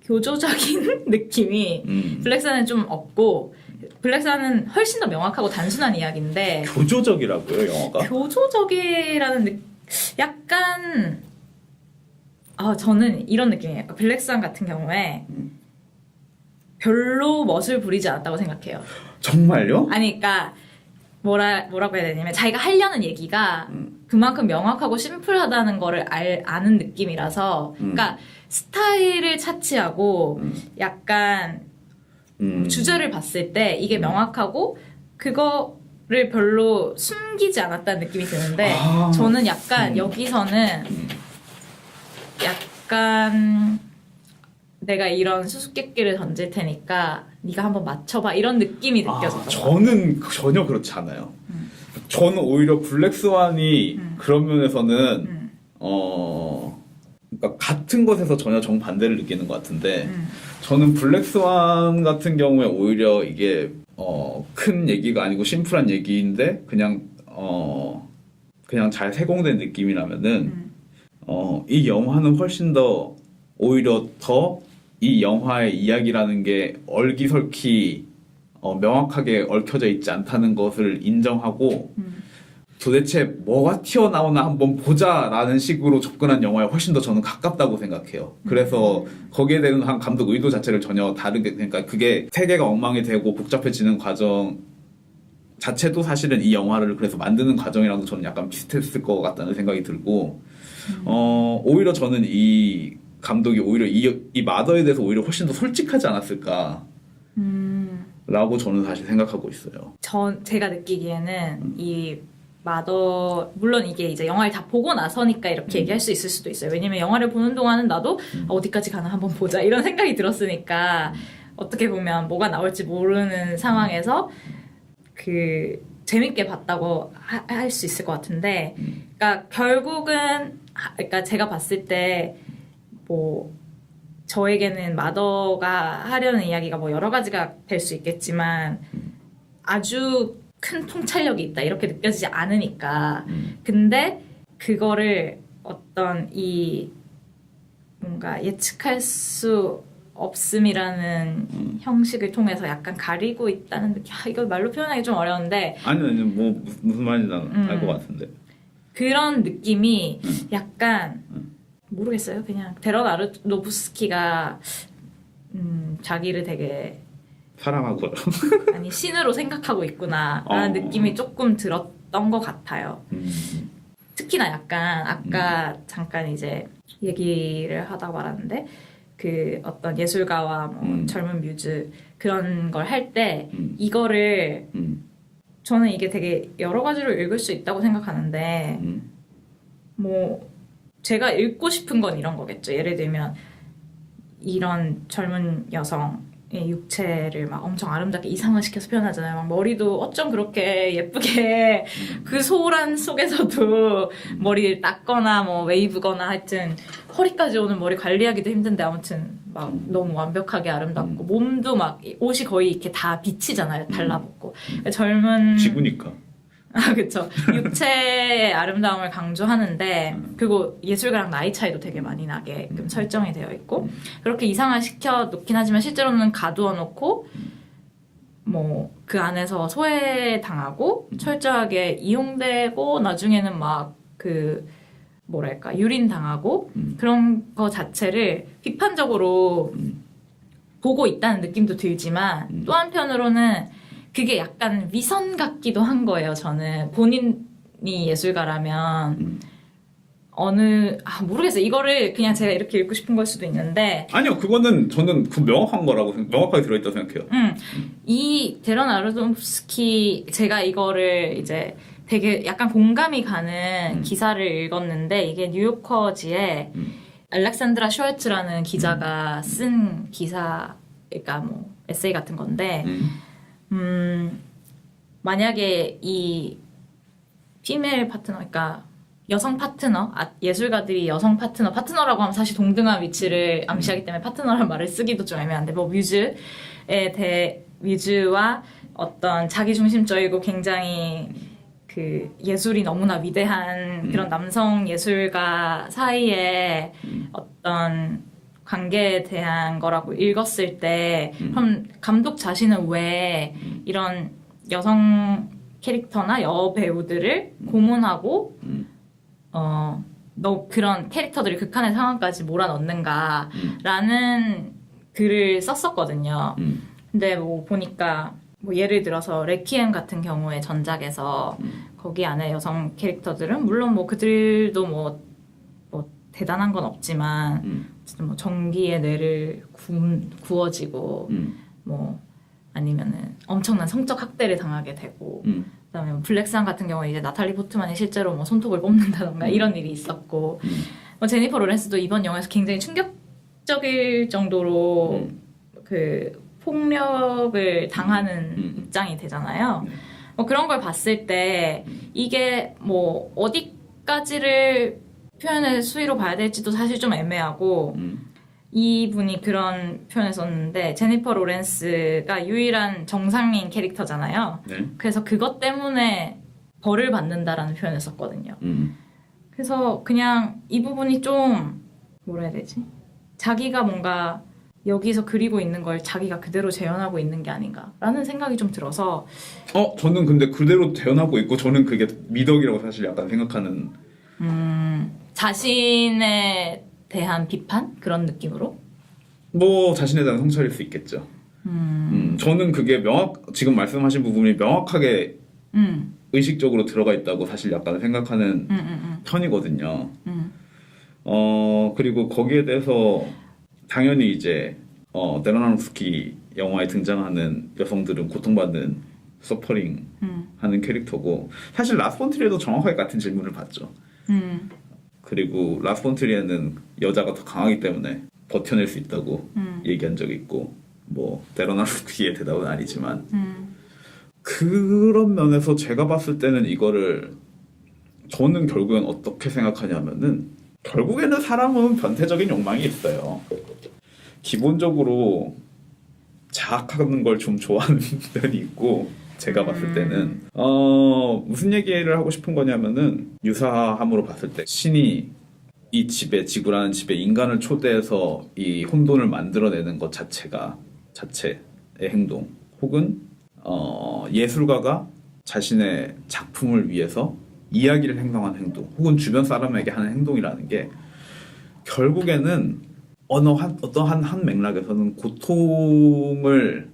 A: 교조적인 느낌이 블랙스완은 좀 없고 블랙스완은 훨씬 더 명확하고 단순한 이야기인데
B: 교조적이라고요, 영화가?
A: 교조적이라는 약간 저는 이런 느낌이에요. 블랙스완 같은 경우에 별로 멋을 부리지 않았다고 생각해요.
B: 정말요?
A: 아니 그러니까 뭐라고 해야 되냐면 자기가 하려는 얘기가 그만큼 명확하고 심플하다는 거를 아는 느낌이라서 그러니까 스타일을 차치하고 약간 주제를 봤을 때 이게 명확하고 그거를 별로 숨기지 않았다는 느낌이 드는데 저는 약간 여기서는 약간 내가 이런 수수께끼를 던질 테니까 네가 한번 맞춰봐 이런 느낌이 느껴졌어요.
B: 저는 전혀 그렇지 않아요. 저는 오히려 블랙스완이 그런 면에서는 그러니까 같은 것에서 전혀 정반대를 느끼는 것 같은데 저는 블랙스완 같은 경우에 오히려 이게 큰 얘기가 아니고 심플한 얘기인데 그냥 잘 세공된 느낌이라면은 이 영화는 훨씬 더 오히려 더 이 영화의 이야기라는 게 얼기설키 명확하게 얽혀져 있지 않다는 것을 인정하고 도대체 뭐가 튀어나오나 한번 보자라는 식으로 접근한 영화에 훨씬 더 저는 가깝다고 생각해요. 그래서 거기에 대한 한 감독 의도 자체를 전혀 다르게 그러니까 그게 세계가 엉망이 되고 복잡해지는 과정 자체도 사실은 이 영화를 그래서 만드는 과정이랑도 저는 약간 비슷했을 것 같다는 생각이 들고 오히려 저는 이 감독이 오히려 이 마더에 대해서 오히려 훨씬 더 솔직하지 않았을까 라고 저는 사실 생각하고 있어요.
A: 제가 느끼기에는 이 마더 물론 이게 이제 영화를 다 보고 나서니까 이렇게 얘기할 수 있을 수도 있어요. 왜냐면 영화를 보는 동안은 나도 어디까지 가나 한번 보자 이런 생각이 들었으니까 어떻게 보면 뭐가 나올지 모르는 상황에서 재밌게 봤다고 할 수 있을 것 같은데 그러니까 결국은 그러니까 제가 봤을 때 뭐 저에게는 마더가 하려는 이야기가 뭐 여러 가지가 될 수 있겠지만 아주 큰 통찰력이 있다 이렇게 느껴지지 않으니까 근데 그거를 어떤 이 뭔가 예측할 수 없음이라는 형식을 통해서 약간 가리고 있다는 느낌. 이거 말로 표현하기 좀 어려운데
B: 아니 뭐 무슨 말인지 알 것 같은데
A: 그런 느낌이 약간 모르겠어요. 그냥 데런 아로노프스키가 자기를 되게
B: 사랑하고요.
A: 아니 신으로 생각하고 있구나라는 느낌이 조금 들었던 것 같아요. 특히나 약간 아까 잠깐 이제 얘기를 하다 말았는데 그 어떤 예술가와 뭐 젊은 뮤즈 그런 걸 할 때 이거를 저는 이게 되게 여러 가지로 읽을 수 있다고 생각하는데 뭐 제가 읽고 싶은 건 이런 거겠죠. 예를 들면 이런 젊은 여성의 육체를 막 엄청 아름답게 이상화시켜서 표현하잖아요. 막 머리도 어쩜 그렇게 예쁘게 그 소란 속에서도 머리를 닦거나 뭐 웨이브거나 하여튼 허리까지 오는 머리 관리하기도 힘든데 아무튼 막 너무 완벽하게 아름답고 몸도 막 옷이 거의 이렇게 다 비치잖아요. 달라붙고 젊은
B: 지구니까.
A: 그쵸. 육체의 아름다움을 강조하는데 그리고 예술가랑 나이 차이도 되게 많이 나게끔 설정이 되어 있고 그렇게 이상화시켜 놓긴 하지만 실제로는 가두어 놓고 뭐 그 안에서 소외당하고 철저하게 이용되고 나중에는 막 뭐랄까 유린당하고 그런 거 자체를 비판적으로 보고 있다는 느낌도 들지만 또 한편으로는 그게 약간 위선 같기도 한 거예요. 저는 본인이 예술가라면 모르겠어요. 이거를 그냥 제가 이렇게 읽고 싶은 걸 수도 있는데
B: 아니요, 그거는 저는 명확한 거라고 명확하게 들어있다고 생각해요.
A: 이 데런 아로노프스키 제가 이거를 이제 되게 약간 공감이 가는 기사를 읽었는데 이게 뉴요커지에 알렉산드라 슈왈츠라는 기자가 쓴 기사, 그러니까 뭐 에세이 같은 건데 만약에 이 피메일 파트너, 그러니까 여성 파트너, 예술가들이 여성 파트너라고 하면 사실 동등한 위치를 암시하기 때문에 파트너라는 말을 쓰기도 좀 애매한데, 뭐 뮤즈와 어떤 자기중심적이고 굉장히 그 예술이 너무나 위대한 그런 남성 예술가 사이에 어떤 관계에 대한 거라고 읽었을 때, 그럼 감독 자신은 왜 이런 여성 캐릭터나 여배우들을 고문하고 너 그런 캐릭터들이 극한의 상황까지 몰아넣는가라는 글을 썼었거든요. 근데 뭐 보니까 뭐 예를 들어서 레퀴엠 같은 경우에 전작에서 거기 안에 여성 캐릭터들은 물론 뭐 그들도 뭐 대단한 건 없지만 어쨌든 뭐 전기의 뇌를 구워지고 뭐 아니면은 엄청난 성적 학대를 당하게 되고 그다음에 뭐 블랙스완 같은 경우에 이제 나탈리 포트만이 실제로 뭐 손톱을 뽑는다던가 이런 일이 있었고 뭐 제니퍼 로렌스도 이번 영화에서 굉장히 충격적일 정도로 그 폭력을 당하는 입장이 되잖아요. 뭐 그런 걸 봤을 때 이게 뭐 어디까지를 표현의 수위로 봐야 될지도 사실 좀 애매하고 이분이 그런 표현을 썼는데 제니퍼 로렌스가 유일한 정상인 캐릭터잖아요.
B: 네.
A: 그래서 그것 때문에 벌을 받는다라는 표현을 썼거든요. 그래서 그냥 이 부분이 좀 뭐라 해야 되지? 자기가 뭔가 여기서 그리고 있는 걸 자기가 그대로 재현하고 있는 게 아닌가라는 생각이 좀 들어서
B: 저는 근데 그대로 재현하고 있고 저는 그게 미덕이라고 사실 약간 생각하는
A: 자신에 대한 비판? 그런 느낌으로?
B: 뭐 자신에 대한 성찰일 수 있겠죠. 저는 그게 지금 말씀하신 부분이 명확하게 의식적으로 들어가 있다고 사실 약간 생각하는 편이거든요. 그리고 거기에 대해서 당연히 이제 데라나노프스키 영화에 등장하는 여성들은 고통받는 서퍼링 하는 캐릭터고 사실 라스 폰 트리에도 정확하게 같은 질문을 받죠. 그리고 라스 폰 트리에는 여자가 더 강하기 때문에 버텨낼 수 있다고 얘기한 적이 있고 뭐 데라나노프스키의 대답은 아니지만 그런 면에서 제가 봤을 때는 이거를 저는 결국엔 어떻게 생각하냐면은 결국에는 사람은 변태적인 욕망이 있어요. 기본적으로 자학하는 걸 좀 좋아하는 면이 있고 제가 봤을 때는 무슨 얘기를 하고 싶은 거냐면은 유사함으로 봤을 때 신이 이 집에 지구라는 집에 인간을 초대해서 이 혼돈을 만들어내는 것 자체의 행동 혹은 예술가가 자신의 작품을 위해서 이야기를 행동하는 행동 혹은 주변 사람에게 하는 행동이라는 게 결국에는 어떠한 한 맥락에서는 고통을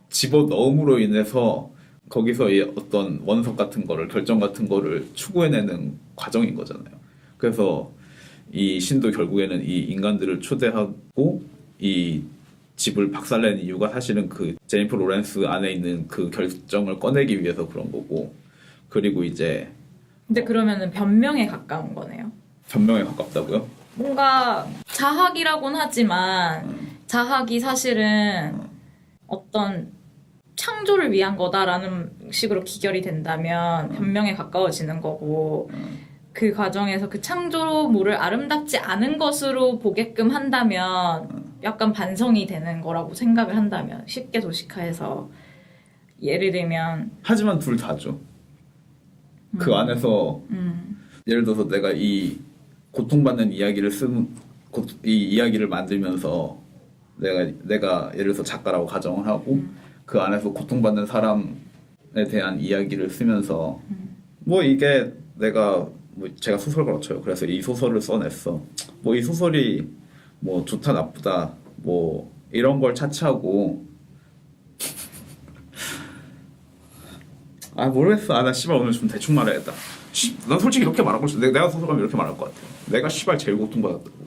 B: 집어넣음으로 인해서 거기서 어떤 원석 같은 거를 결정 같은 거를 추구해내는 과정인 거잖아요. 그래서 이 신도 결국에는 이 인간들을 초대하고 이 집을 박살낸 이유가 사실은 그 제니퍼 로렌스 안에 있는 그 결정을 꺼내기 위해서 그런 거고 그리고 이제
A: 근데 그러면은 변명에 가까운 거네요.
B: 변명에 가깝다고요?
A: 뭔가 자학이라고는 하지만 자학이 사실은 어떤 창조를 위한 거다라는 식으로 기결이 된다면 변명에 가까워지는 거고 그 과정에서 그 창조물을 아름답지 않은 것으로 보게끔 한다면 약간 반성이 되는 거라고 생각을 한다면 쉽게 도식화해서 예를 들면
B: 하지만 둘 다죠. 그 안에서 예를 들어서 내가 이 고통받는 이야기를 이 이야기를 만들면서 내가 예를 들어서 작가라고 가정을 하고 그 안에서 고통받는 사람에 대한 이야기를 쓰면서 뭐 이게 제가 소설가로 쳐요. 그래서 이 소설을 써냈어. 뭐 이 소설이 뭐 좋다 나쁘다 뭐 이런 걸 차치하고 모르겠어. 나 씨발 오늘 좀 대충 말해야겠다. 난 솔직히 이렇게 말하고 싶어. 내가 소설가면 이렇게 말할 것 같아. 내가 씨발 제일 고통받았다고.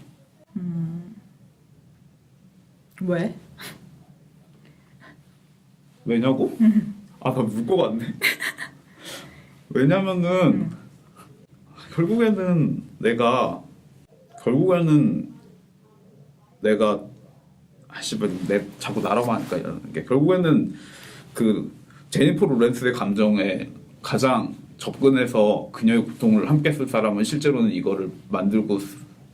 A: 왜?
B: 왜냐고? 나 울 것 같네. 왜냐면은 결국에는 내가 씨발 자꾸 나라고 하니까 이러는 게 결국에는 그 제니퍼 로렌스의 감정에 가장 접근해서 그녀의 고통을 함께 쓸 사람은 실제로는 이거를 만들고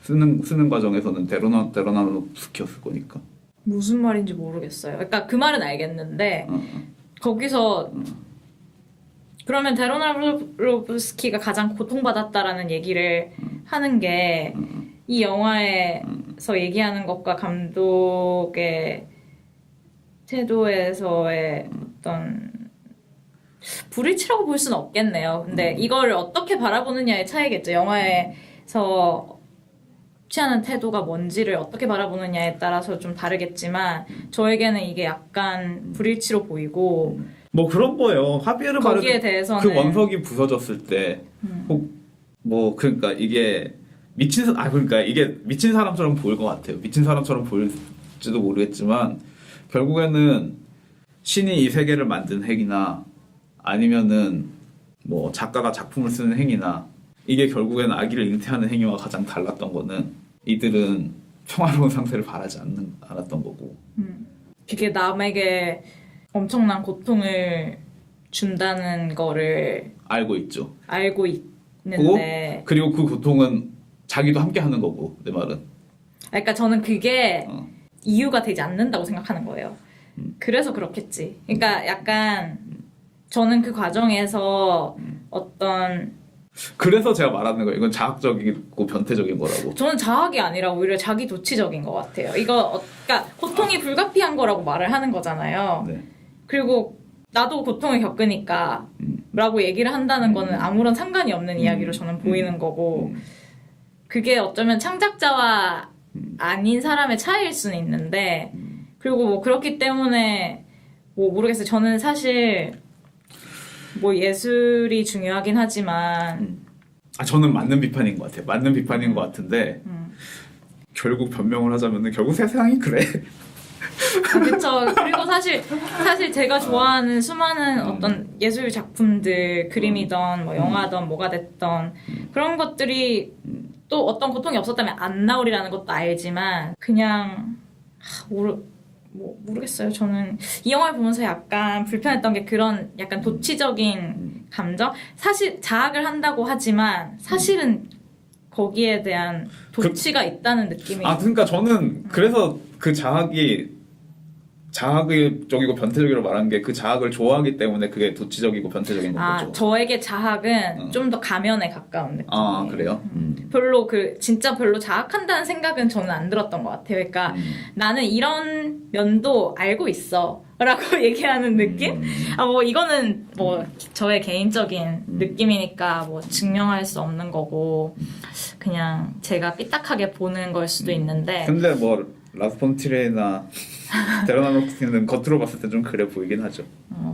B: 쓰는 과정에서는 데로나로스키였을 거니까.
A: 무슨 말인지 모르겠어요. 그러니까 그 말은 알겠는데 거기서 그러면 데로나로스키가 가장 고통받았다라는 얘기를 하는 게 이 영화에서 얘기하는 것과 감독의 태도에서의 어떤 불일치라고 볼 수는 없겠네요. 근데 이거를 어떻게 바라보느냐의 차이겠죠. 영화에서 취하는 태도가 뭔지를 어떻게 바라보느냐에 따라서 좀 다르겠지만 저에게는 이게 약간 불일치로 보이고
B: 뭐 그런 거예요. 하비에르
A: 거기에
B: 바르
A: 대해서는
B: 그 원석이 부서졌을 때, 뭐 그러니까 이게 그러니까 이게 미친 사람처럼 보일 것 같아요. 미친 사람처럼 보일지도 모르겠지만 결국에는 신이 이 세계를 만든 행위나 아니면은 뭐 작가가 작품을 쓰는 행위나 이게 결국에는 아기를 잉태하는 행위와 가장 달랐던 거는 이들은 평화로운 상태를 바라지 않았던 거고.
A: 그게 남에게 엄청난 고통을 준다는 거를
B: 알고 있죠.
A: 알고 있는데
B: 그리고 그 고통은 자기도 함께 하는 거고, 내 말은.
A: 그러니까 저는 그게 이유가 되지 않는다고 생각하는 거예요. 그래서 그렇겠지. 그러니까 약간 저는 그 과정에서 어떤
B: 그래서 제가 말하는 거예요. 이건 자학적이고 변태적인 거라고.
A: 저는 자학이 아니라 오히려 자기 도취적인 것 같아요. 이거 그러니까 고통이 불가피한 거라고 말을 하는 거잖아요.
B: 네.
A: 그리고 나도 고통을 겪으니까 라고 얘기를 한다는 거는 아무런 상관이 없는 이야기로 저는 보이는 거고 그게 어쩌면 창작자와 아닌 사람의 차이일 수는 있는데 그리고 뭐 그렇기 때문에 뭐 모르겠어요. 저는 사실 뭐 예술이 중요하긴 하지만
B: 저는 맞는 비판인 것 같아요. 맞는 비판인 것 같은데 결국 변명을 하자면은 결국 세상이 그래.
A: 그렇죠. 그리고 사실 제가 좋아하는 수많은 어떤 예술 작품들, 그림이던 뭐 영화든 뭐가 됐던 그런 것들이 또 어떤 고통이 없었다면 안 나오리라는 것도 알지만 그냥 모르겠어요. 저는 이 영화를 보면서 약간 불편했던 게 그런 약간 도취적인 감정? 사실 자학을 한다고 하지만 사실은 거기에 대한 도취가 있다는 느낌이
B: 그러니까 저는 그래서 그 자학적이고 변태적이라고 말한 게 그 자학을 좋아하기 때문에 그게 도취적이고 변태적인 거죠.
A: 저에게 자학은 좀 더 가면에 가까운 느낌.
B: 그래요?
A: 별로 진짜 별로 자학한다는 생각은 저는 안 들었던 것 같아요. 그러니까 나는 이런 면도 알고 있어. 라고 얘기하는 느낌? 뭐 이거는 뭐 저의 개인적인 느낌이니까 뭐 증명할 수 없는 거고 그냥 제가 삐딱하게 보는 걸 수도 있는데
B: 근데 뭐 라스폰티레나 데로나로스키는 겉으로 봤을 때 좀 그래 보이긴 하죠.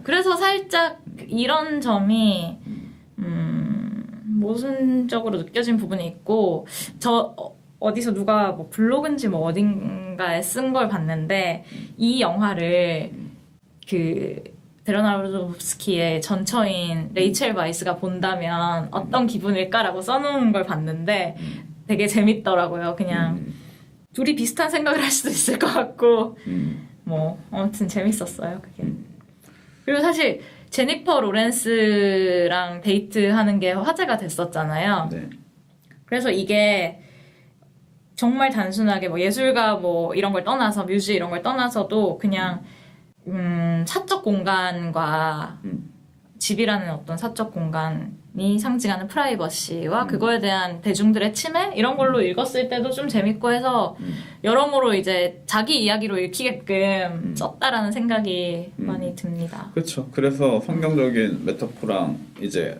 A: 그래서 살짝 이런 점이 모순적으로 느껴진 부분이 있고 어디서 누가 뭐 블로그인지 뭐 어딘가에 쓴 걸 봤는데 이 영화를 그 데로나로스키의 전처인 레이첼 바이스가 본다면 어떤 기분일까라고 써놓은 걸 봤는데 되게 재밌더라고요. 그냥 둘이 비슷한 생각을 할 수도 있을 것 같고 뭐 아무튼 재밌었어요. 그게. 그리고 사실 제니퍼 로렌스랑 데이트하는 게 화제가 됐었잖아요.
B: 네.
A: 그래서 이게 정말 단순하게 뭐 예술가 뭐 이런 걸 떠나서 뮤지 이런 걸 떠나서도 그냥 사적 공간과 집이라는 어떤 사적 공간이 상징하는 프라이버시와 그거에 대한 대중들의 침해 이런 걸로 읽었을 때도 좀 재밌고 해서 여러모로 이제 자기 이야기로 읽히게끔 썼다라는 생각이 많이 듭니다.
B: 그렇죠. 그래서 성경적인 메타포랑 이제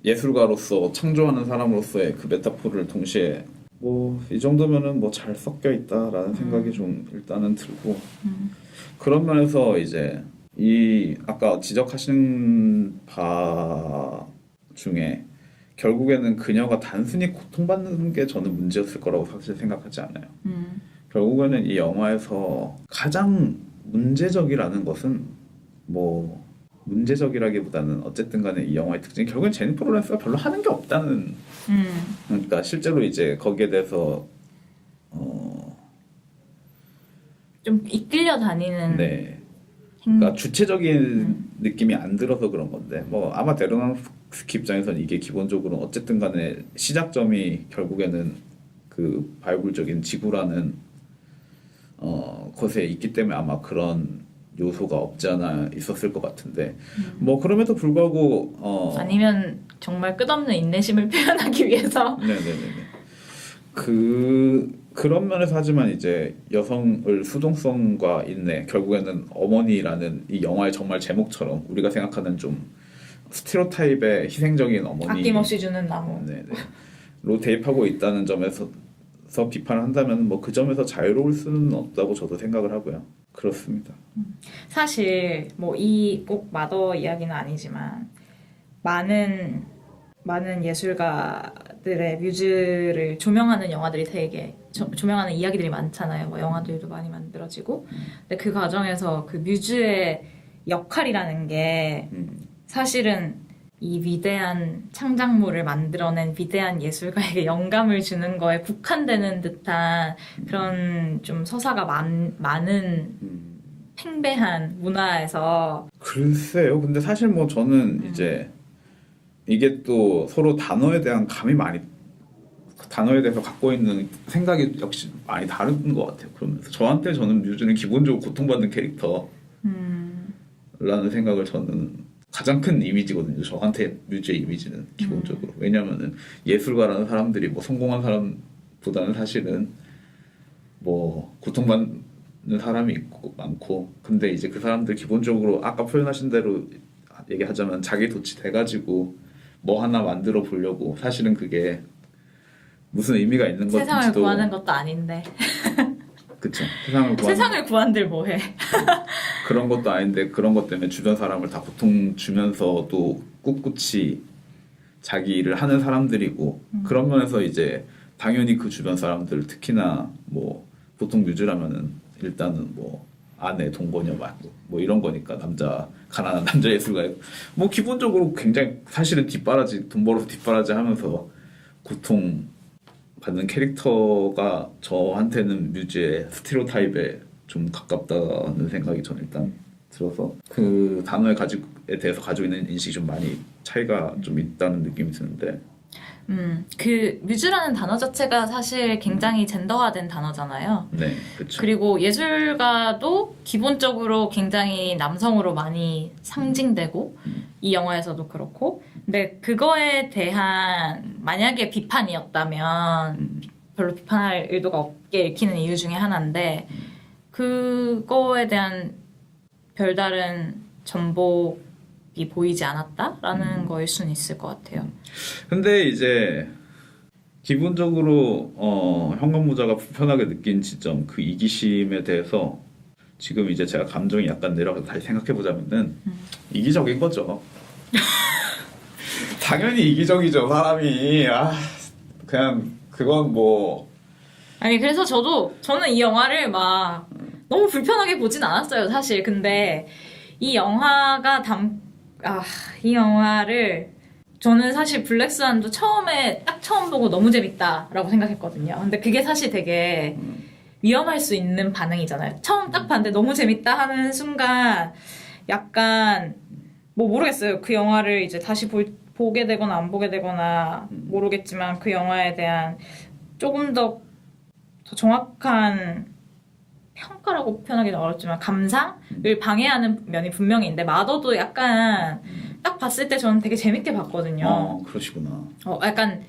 B: 예술가로서 창조하는 사람으로서의 그 메타포를 동시에 뭐 이 정도면은 뭐 잘 섞여 있다라는 생각이 좀 일단은 들고 그런 면에서 이제 이 아까 지적하신 바 중에 결국에는 그녀가 단순히 고통받는 게 저는 문제였을 거라고 사실 생각하지 않아요. 결국에는 이 영화에서 가장 문제적이라는 것은 뭐 문제적이라기보다는 어쨌든 간에 이 영화의 특징이 결국엔 제니퍼 로렌스가 별로 하는 게 없다는 그러니까 실제로 이제 거기에 대해서
A: 좀 이끌려 다니는
B: 네. 그러니까 주체적인 느낌이 안 들어서 그런 건데 뭐 아마 데르나스키 입장에서는 이게 기본적으로 어쨌든 간에 시작점이 결국에는 그 바이블적인 지구라는 것에 있기 때문에 아마 그런 요소가 없지 않아 있었을 것 같은데 뭐 그럼에도 불구하고
A: 아니면 정말 끝없는 인내심을 표현하기 위해서
B: 네네네 그런 면에서 하지만 이제 여성을 수동성과 인내 결국에는 어머니라는 이 영화의 정말 제목처럼 우리가 생각하는 좀 스테레오타입의 희생적인 어머니
A: 아낌없이 주는 나무.
B: 네네.로 대입하고 있다는 점에서 비판을 한다면 뭐 그 점에서 자유로울 수는 없다고 저도 생각을 하고요. 그렇습니다.
A: 사실 뭐 이 꼭 마더 이야기는 아니지만 많은 예술가들의 뮤즈를 조명하는 영화들이 되게 조명하는 이야기들이 많잖아요. 뭐 영화들도 많이 만들어지고. 근데 그 과정에서 그 뮤즈의 역할이라는 게 사실은 이 위대한 창작물을 만들어낸 위대한 예술가에게 영감을 주는 거에 국한되는 듯한 그런 좀 서사가 많은 팽배한 문화에서
B: 글쎄요. 근데 사실 뭐 저는 이제 이게 또 서로 단어에 대한 감이 많이 단어에 대해서 갖고 있는 생각이 역시 많이 다른 것 같아요. 그러면서 저는 뮤즈는 기본적으로 고통받는 캐릭터라는 생각을 저는 가장 큰 이미지거든요. 저한테 뮤즈의 이미지는 기본적으로. 왜냐면은 예술가라는 사람들이 뭐 성공한 사람보다는 사실은 뭐 고통받는 사람이 있고 많고 근데 이제 그 사람들 기본적으로 아까 표현하신 대로 얘기하자면 자기 도취 돼가지고 뭐 하나 만들어 보려고 사실은 그게 무슨 의미가 있는 건지도
A: 세상을 구하는 것도 아닌데
B: 그쵸
A: 세상을 구한들 뭐해
B: 그런 것도 아닌데 그런 것 때문에 주변 사람을 다 고통 주면서도 꿋꿋이 자기 일을 하는 사람들이고 그런 면에서 이제 당연히 그 주변 사람들 특히나 뭐 보통 뮤즈라면은 일단은 뭐 아내 동거녀 뭐 이런 거니까 가난한 남자 예술가 뭐 기본적으로 굉장히 사실은 돈 벌어서 뒷바라지 하면서 고통 받는 캐릭터가 저한테는 뮤즈의 스테레오타입에 좀 가깝다는 생각이 저는 일단 들어서 그 단어에 대해서 가지고 있는 인식이 좀 많이 차이가 좀 있다는 느낌이 드는데
A: 그 뮤즈라는 단어 자체가 사실 굉장히 젠더화된 단어잖아요.
B: 네, 그렇죠.
A: 그리고 예술가도 기본적으로 굉장히 남성으로 많이 상징되고 이 영화에서도 그렇고 근데 그거에 대한 만약에 비판이었다면 별로 비판할 의도가 없게 읽히는 이유 중에 하나인데 그거에 대한 별다른 전복이 보이지 않았다라는 거일 수는 있을 것 같아요.
B: 근데 이제 기본적으로 현관무자가 불편하게 느낀 지점 그 이기심에 대해서 지금 이제 제가 감정이 약간 내려가서 다시 생각해보자면은 이기적인 거죠. 당연히 이기적이죠 사람이. 그냥 그건 뭐
A: 아니 그래서 저는 이 영화를 막 너무 불편하게 보진 않았어요 사실. 근데 이 영화를 저는 사실 블랙스완도 처음 보고 너무 재밌다라고 생각했거든요. 근데 그게 사실 되게 위험할 수 있는 반응이잖아요. 처음 딱 봤는데 너무 재밌다 하는 순간 약간 뭐 모르겠어요. 그 영화를 이제 다시 보게 되거나 안 보게 되거나 모르겠지만 그 영화에 대한 조금 더 정확한 평가라고 표현하기는 어렵지만 감상을 방해하는 면이 분명히 있는데 마더도 약간 딱 봤을 때 저는 되게 재밌게 봤거든요.
B: 그러시구나.
A: 약간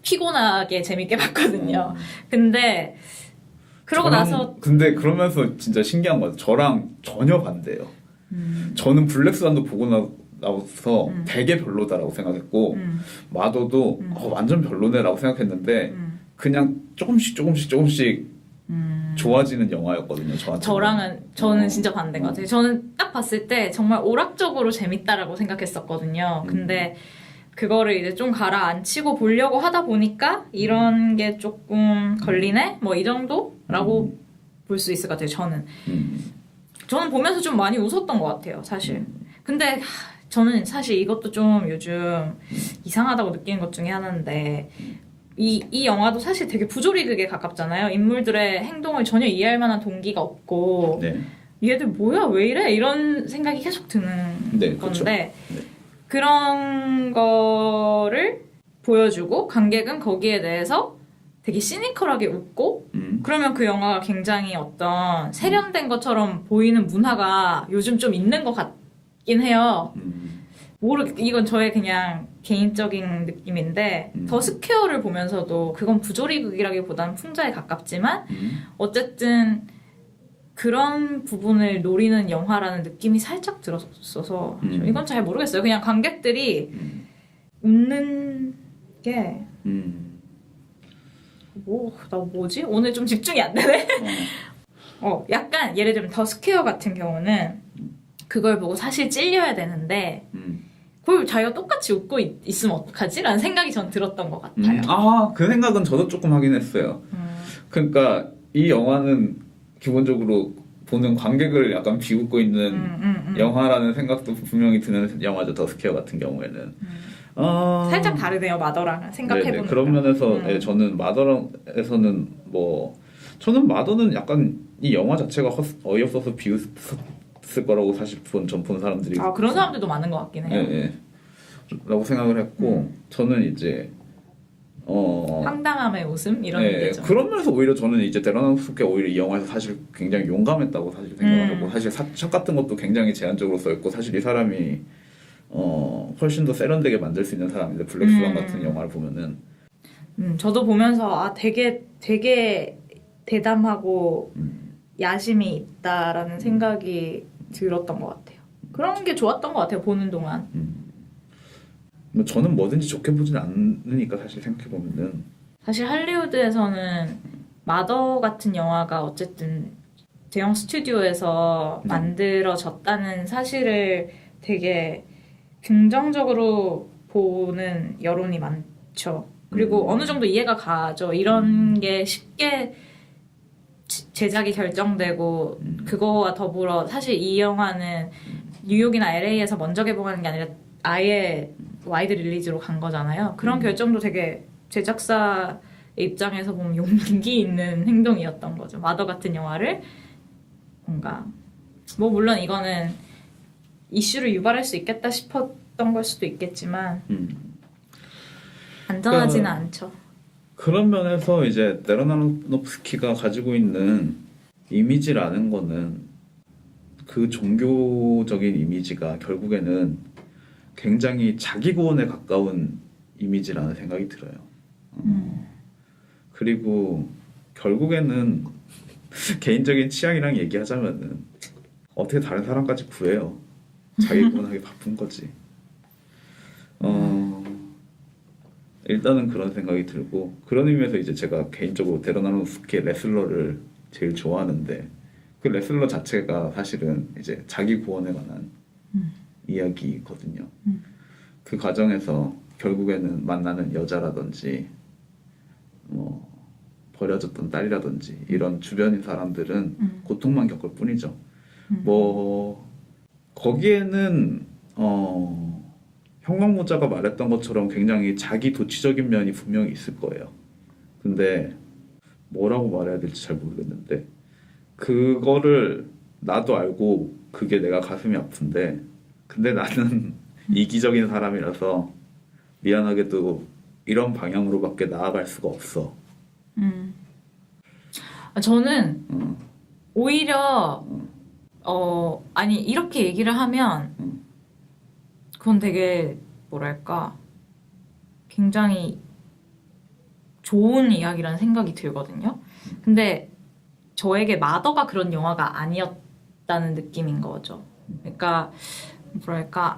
A: 피곤하게 재밌게 봤거든요. 근데 그러고 나서
B: 근데 그러면서 진짜 신기한 건 저랑 전혀 반대예요. 저는 블랙스완도 보고 나서 되게 별로다라고 생각했고 마더도 완전 별로네라고 생각했는데 그냥 조금씩 좋아지는 영화였거든요.
A: 저는 진짜 반대인 것 같아요. 저는 딱 봤을 때 정말 오락적으로 재밌다라고 생각했었거든요. 근데 그거를 이제 좀 가라앉히고 보려고 하다 보니까 이런 게 조금 걸리네? 뭐 이 정도라고 볼 수 있을 것 같아요. 저는 보면서 좀 많이 웃었던 것 같아요. 사실. 근데 저는 사실 이것도 좀 요즘 이상하다고 느끼는 것 중에 하나인데 이 영화도 사실 되게 부조리극에 가깝잖아요. 인물들의 행동을 전혀 이해할 만한 동기가 없고
B: 네.
A: 얘들 뭐야 왜 이래 이런 생각이 계속 드는
B: 네, 그쵸.
A: 건데
B: 네.
A: 그런 거를 보여주고 관객은 거기에 대해서 되게 시니컬하게 웃고 그러면 그 영화가 굉장히 어떤 세련된 것처럼 보이는 문화가 요즘 좀 있는 것 같긴 해요. 이건 저의 그냥 개인적인 느낌인데 더 스퀘어를 보면서도 그건 부조리극이라기보다는 풍자에 가깝지만 어쨌든 그런 부분을 노리는 영화라는 느낌이 살짝 들었어서 이건 잘 모르겠어요. 그냥 관객들이 웃는 게 나 뭐지? 오늘 좀 집중이 안 되네. 약간 예를 들면 더 스퀘어 같은 경우는 그걸 보고 사실 찔려야 되는데 그걸 자기가 똑같이 웃고 있으면 어떡하지? 라는 생각이 전 들었던 것 같아요.
B: 그 생각은 저도 조금 하긴 했어요. 그러니까 이 영화는 기본적으로 보는 관객을 약간 비웃고 있는 영화라는 생각도 분명히 드는 영화죠. 더 스퀘어 같은 경우에는.
A: 살짝 다르네요. 마더랑 생각해보니까.
B: 그런 면에서 저는 마더에서는 저는 마더는 약간 이 영화 자체가 어이없어서 비웃을 거라고 사실 전 본 사람들이
A: 그런 사람들도 많은 것 같긴 해요.
B: 라고 생각을 했고 저는 이제
A: 황당함의 웃음 이런 의미죠.
B: 그런 면에서 오히려 저는 이제 데러나스께 오히려 이 영화에서 사실 굉장히 용감했다고 사실 생각을 하고 사실 샷 같은 것도 굉장히 제한적으로 써있고 사실 이 사람이 훨씬 더 세련되게 만들 수 있는 사람인데 블랙스완 같은 영화를 보면은
A: 저도 보면서 되게 대담하고 야심이 있다라는 생각이 들었던 것 같아요. 그런 게 좋았던 것 같아요. 보는 동안.
B: 저는 뭐든지 좋게 보진 않으니까 사실 생각해보면은
A: 사실 할리우드에서는 마더 같은 영화가 어쨌든 대형 스튜디오에서 만들어졌다는 사실을 되게 긍정적으로 보는 여론이 많죠. 그리고 어느 정도 이해가 가죠. 이런 게 쉽게 제작이 결정되고 그거와 더불어 사실 이 영화는 뉴욕이나 LA에서 먼저 개봉하는 게 아니라 아예 와이드 릴리즈로 간 거잖아요. 그런 결정도 되게 제작사 입장에서 보면 용기 있는 행동이었던 거죠. 마더 같은 영화를 뭔가 물론 이거는 이슈를 유발할 수 있겠다 싶었던 걸 수도 있겠지만 안전하지는 않죠.
B: 그런 면에서 이제 데러나노프스키가 가지고 있는 이미지라는 거는 그 종교적인 이미지가 결국에는 굉장히 자기 구원에 가까운 이미지라는 생각이 들어요. 그리고 결국에는 개인적인 취향이랑 얘기하자면은 어떻게 다른 사람까지 구해요. 자기 구원하기 바쁜 거지. 일단은 그런 생각이 들고 그런 의미에서 이제 제가 개인적으로 데러나노프스키의 레슬러를 제일 좋아하는데 그 레슬러 자체가 사실은 이제 자기 구원에 관한 이야기거든요. 그 과정에서 결국에는 만나는 여자라든지 버려졌던 딸이라든지 이런 주변인 사람들은 고통만 겪을 뿐이죠. 거기에는 형광모자가 말했던 것처럼 굉장히 자기 도취적인 면이 분명히 있을 거예요. 근데 뭐라고 말해야 될지 잘 모르겠는데 그거를 나도 알고 그게 내가 가슴이 아픈데 근데 나는 이기적인 사람이라서 미안하게도 이런 방향으로밖에 나아갈 수가 없어.
A: 저는 오히려 이렇게 얘기를 하면 그건 되게 뭐랄까 굉장히 좋은 이야기라는 생각이 들거든요. 근데 저에게 마더가 그런 영화가 아니었다는 느낌인 거죠. 그러니까 뭐랄까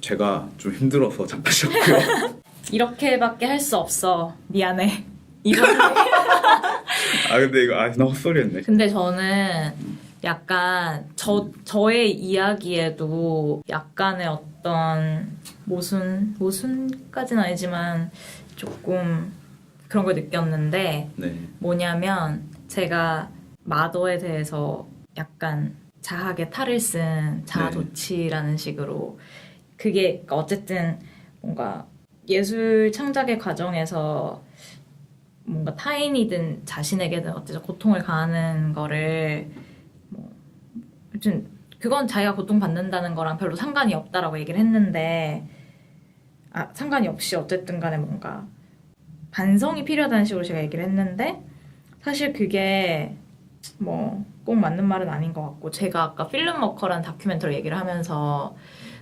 B: 제가 좀 힘들어서 잠깐 쉬었고요.
A: 이렇게밖에 할 수 없어. 미안해. 이런.
B: 근데 이거 나 헛소리했네.
A: 근데 저는 약간 저의 이야기에도 약간의 어떤 모순까지는 아니지만 조금 그런 걸 느꼈는데 뭐냐면 제가 마더에 대해서 약간 자학의 탈을 쓴 자아도취라는 식으로 그게 어쨌든 뭔가 예술 창작의 과정에서 뭔가 타인이든 자신에게든 어쨌든 고통을 가하는 거를 아무튼 그건 자기가 고통받는다는 거랑 별로 상관이 없다라고 얘기를 했는데 상관이 없이 어쨌든 간에 뭔가 반성이 필요하다는 식으로 제가 얘기를 했는데 사실 그게 뭐 꼭 맞는 말은 아닌 것 같고 제가 아까 필름 워커라는 다큐멘터리 얘기를 하면서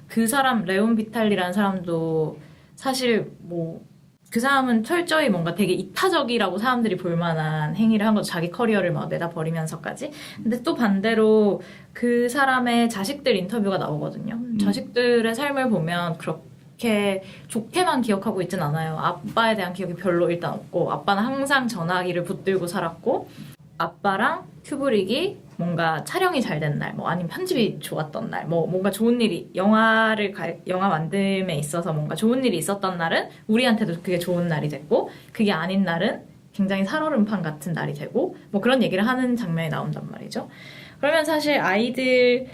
A: 그 사람 레온 비탈리라는 사람도 사실 뭐 그 사람은 철저히 뭔가 되게 이타적이라고 사람들이 볼 만한 행위를 한 거죠. 자기 커리어를 막 내다 버리면서까지. 근데 또 반대로 그 사람의 자식들 인터뷰가 나오거든요. 자식들의 삶을 보면 그렇게 좋게만 기억하고 있진 않아요. 아빠에 대한 기억이 별로 일단 없고 아빠는 항상 전화기를 붙들고 살았고 아빠랑 큐브릭이 뭔가 촬영이 잘 된 날, 뭐 아니면 편집이 좋았던 날, 뭐 뭔가 좋은 일이 영화 만듦에 있어서 뭔가 좋은 일이 있었던 날은 우리한테도 그게 좋은 날이 됐고 그게 아닌 날은 굉장히 살얼음판 같은 날이 되고 뭐 그런 얘기를 하는 장면이 나온단 말이죠. 그러면 사실 아이들의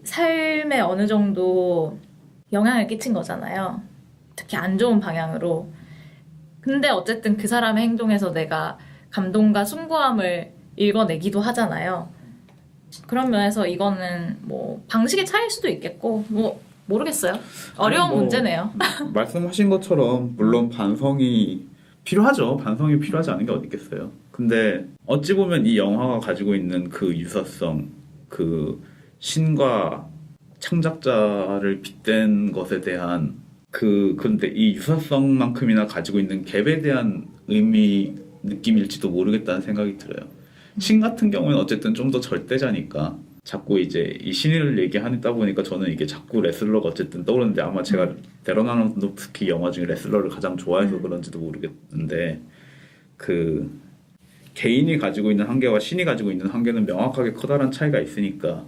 A: 삶에 어느 정도 영향을 끼친 거잖아요. 특히 안 좋은 방향으로. 근데 어쨌든 그 사람의 행동에서 내가 감동과 숭고함을 읽어내기도 하잖아요. 그런 면에서 이거는 뭐 방식의 차이일 수도 있겠고 뭐 모르겠어요. 어려운
B: 뭐,
A: 문제네요.
B: 말씀하신 것처럼 물론 반성이 필요하죠. 반성이 필요하지 않은 게 어디 있겠어요. 근데 어찌 보면 이 영화가 가지고 있는 그 유사성, 그 신과 창작자를 빗댄 것에 대한 근데 이 유사성만큼이나 가지고 있는 갭에 대한 느낌일지도 모르겠다는 생각이 들어요. 신 같은 경우는 어쨌든 좀 더 절대자니까 자꾸 이제 이 신을 얘기하다 보니까 저는 이게 자꾸 레슬러가 어쨌든 떠오르는데 아마 제가 데런 아로노프스키 영화 중에 레슬러를 가장 좋아해서 그런지도 모르겠는데 그 개인이 가지고 있는 한계와 신이 가지고 있는 한계는 명확하게 커다란 차이가 있으니까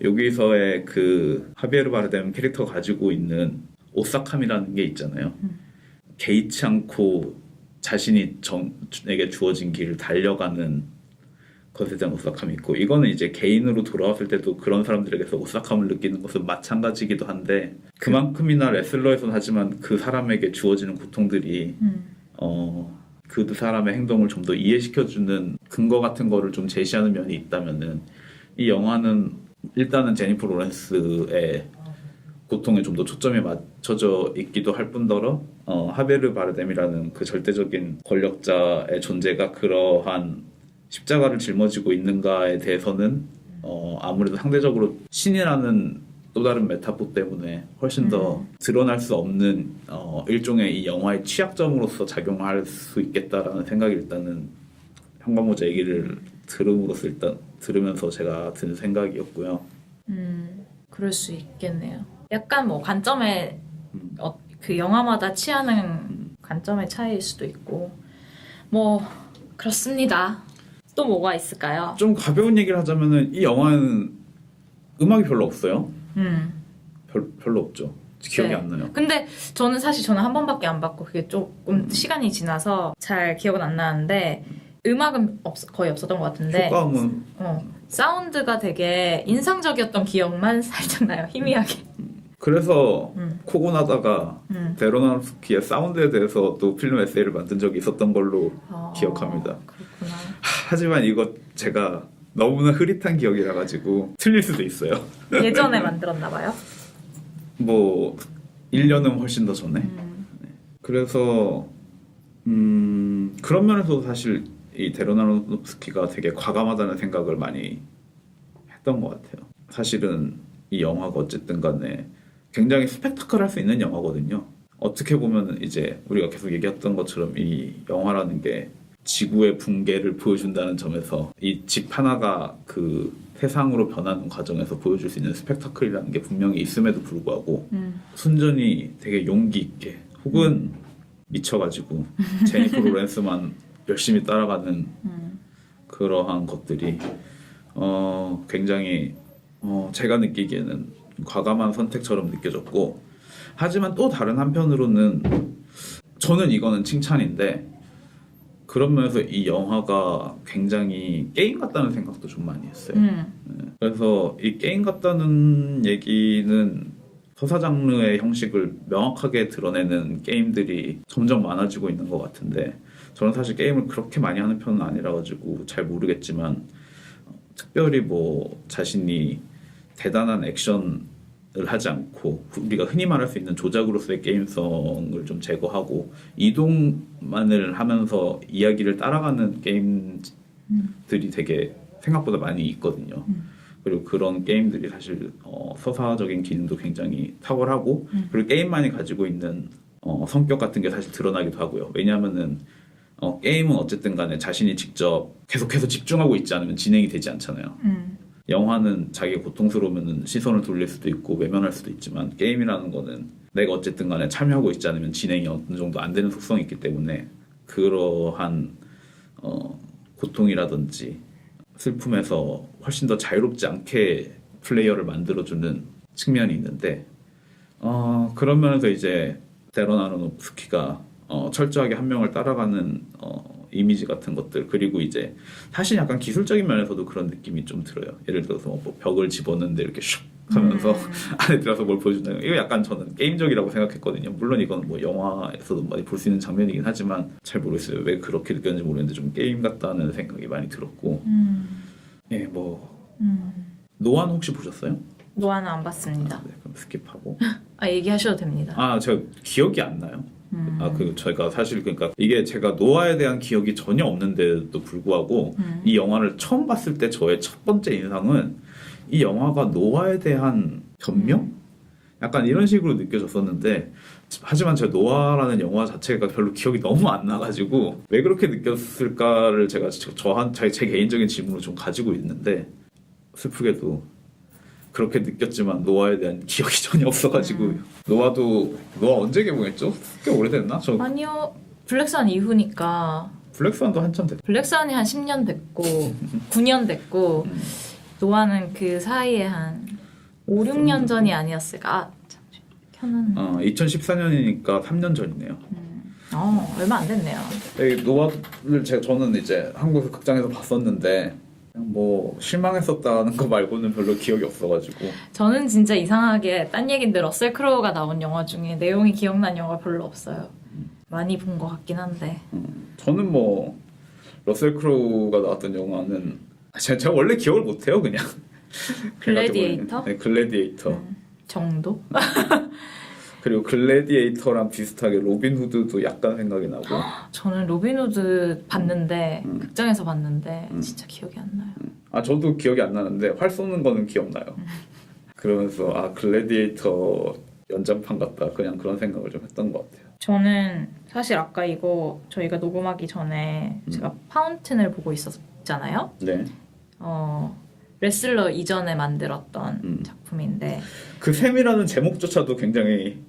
B: 여기서의 그 하비에르 바르뎀 캐릭터가 가지고 있는 오싹함이라는 게 있잖아요. 개의치 않고 자신에게 주어진 길을 달려가는 것에 대한 오싹함이 있고 이거는 이제 개인으로 돌아왔을 때도 그런 사람들에게서 오싹함을 느끼는 것은 마찬가지이기도 한데 그만큼이나 레슬러에서는 하지만 그 사람에게 주어지는 고통들이 그 사람의 행동을 좀 더 이해시켜주는 근거 같은 거를 좀 제시하는 면이 있다면은 이 영화는 일단은 제니퍼 로렌스의 고통에 좀 더 초점이 맞춰져 있기도 할 뿐더러 하베르 바르뎀이라는 그 절대적인 권력자의 존재가 그러한 십자가를 짊어지고 있는가에 대해서는 아무래도 상대적으로 신이라는 또 다른 메타포 때문에 훨씬 더 드러날 수 없는 일종의 이 영화의 취약점으로서 작용할 수 있겠다라는 생각이 일단은 현관모자 얘기를 들으면서 제가 든 생각이었고요.
A: 그럴 수 있겠네요. 약간 뭐 관점에 그 영화마다 취하는 관점의 차이일 수도 있고 뭐 그렇습니다. 또 뭐가 있을까요?
B: 좀 가벼운 얘기를 하자면은 이 영화는 음악이 별로 없어요. 별로 없죠. 기억이
A: 네.
B: 안 나요.
A: 근데 저는 한 번밖에 안 봤고 그게 조금 시간이 지나서 잘 기억은 안 나는데 음악은 거의 없었던 것 같은데
B: 효과음은
A: 사운드가 되게 인상적이었던 기억만 살짝 나요. 희미하게.
B: 그래서 코고나다가 데론 아로노프스키의 사운드에 대해서 또 필름 에세이를 만든 적이 있었던 걸로 기억합니다.
A: 그렇구나.
B: 하지만 이거 제가 너무나 흐릿한 기억이라 가지고 틀릴 수도 있어요.
A: 예전에 만들었나 봐요.
B: 뭐 1년은 훨씬 더 전에. 그래서 그런 면에서도 사실 이 데론 아로노프스키가 되게 과감하다는 생각을 많이 했던 것 같아요. 사실은 이 영화가 어쨌든 간에 굉장히 스펙타클할 수 있는 영화거든요. 어떻게 보면 이제 우리가 계속 얘기했던 것처럼 이 영화라는 게 지구의 붕괴를 보여준다는 점에서 이 집 하나가 그 세상으로 변하는 과정에서 보여줄 수 있는 스펙타클이라는 게 분명히 있음에도 불구하고 순전히 되게 용기 있게 혹은 미쳐가지고 제니퍼 로렌스만 열심히 따라가는 그러한 것들이 굉장히 제가 느끼기에는 과감한 선택처럼 느껴졌고 하지만 또 다른 한편으로는 저는 이거는 칭찬인데 그런 면에서 이 영화가 굉장히 게임 같다는 생각도 좀 많이 했어요. 그래서 이 게임 같다는 얘기는 서사 장르의 형식을 명확하게 드러내는 게임들이 점점 많아지고 있는 것 같은데 저는 사실 게임을 그렇게 많이 하는 편은 아니라 가지고 잘 모르겠지만 특별히 뭐 자신이 대단한 액션을 하지 않고 우리가 흔히 말할 수 있는 조작으로서의 게임성을 좀 제거하고 이동만을 하면서 이야기를 따라가는 게임들이 되게 생각보다 많이 있거든요. 그리고 그런 게임들이 사실 서사적인 기능도 굉장히 탁월하고 그리고 게임만이 가지고 있는 성격 같은 게 사실 드러나기도 하고요. 왜냐하면은 게임은 어쨌든 간에 자신이 직접 계속해서 집중하고 있지 않으면 진행이 되지 않잖아요. 영화는 자기가 고통스러우면 시선을 돌릴 수도 있고 외면할 수도 있지만 게임이라는 거는 내가 어쨌든 간에 참여하고 있지 않으면 진행이 어느 정도 안 되는 속성이 있기 때문에 그러한 고통이라든지 슬픔에서 훨씬 더 자유롭지 않게 플레이어를 만들어주는 측면이 있는데 그런 면에서 이제 데런 아로노프스키가 철저하게 한 명을 따라가는 이미지 같은 것들 그리고 이제 사실 약간 기술적인 면에서도 그런 느낌이 좀 들어요. 예를 들어서 뭐 벽을 집었는데 이렇게 슉 하면서 안에 들어서 뭘 보여준다는 거. 이거 약간 저는 게임적이라고 생각했거든요. 물론 이건 뭐 영화에서도 많이 볼 수 있는 장면이긴 하지만 잘 모르겠어요. 왜 그렇게 느꼈는지 모르겠는데 좀 게임 같다는 생각이 많이 들었고 예, 뭐 노안 혹시 보셨어요?
A: 노아는 안 봤습니다.
B: 네, 그럼 스킵하고
A: 얘기하셔도 됩니다.
B: 제가 기억이 안 나요. 저희가 사실 그러니까 이게 제가 노아에 대한 기억이 전혀 없는데도 불구하고 이 영화를 처음 봤을 때 저의 첫 번째 인상은 이 영화가 노아에 대한 변명? 약간 이런 식으로 느껴졌었는데 하지만 제가 노아라는 영화 자체가 별로 기억이 너무 안 나가지고 왜 그렇게 느꼈을까를 제가 제 개인적인 질문을 좀 가지고 있는데 슬프게도 그렇게 느꼈지만 노아에 대한 기억이 전혀 없어가지고 노아 언제 개봉했죠? 꽤 오래됐나?
A: 아니요. 블랙스완 이후니까
B: 블랙스완도 한참 됐.
A: 블랙스완이 한 10년 됐고 9년 됐고 노아는 그 사이에 한 5, 6년 전이 아니었을까? 잠시만. 켜는
B: 2014년이니까 3년 전이네요.
A: 얼마 안 됐네요.
B: 노아를 저는 이제 한국에서 극장에서 봤었는데 뭐 실망했었다는 거 말고는 별로 기억이 없어가지고
A: 저는 진짜 이상하게 딴 얘긴데 러셀 크로우가 나온 영화 중에 내용이 기억난 영화 별로 없어요. 많이 본 것 같긴 한데
B: 저는 뭐 러셀 크로우가 나왔던 영화는 제가 원래 기억을 못해요 그냥
A: 글래디에이터?
B: 네, 글래디에이터
A: 정도?
B: 그리고 글래디에이터랑 비슷하게 로빈 후드도 약간 생각이 나고
A: 저는 로빈 후드 봤는데 극장에서 봤는데 진짜 기억이 안 나요.
B: 저도 기억이 안 나는데 활 쏘는 거는 기억나요. 그러면서 글래디에이터 연장판 같다 그냥 그런 생각을 좀 했던 것 같아요.
A: 저는 사실 아까 이거 저희가 녹음하기 전에 제가 파운틴을 보고 있었잖아요.
B: 네.
A: 레슬러 이전에 만들었던 작품인데
B: 그 샘이라는 제목조차도 굉장히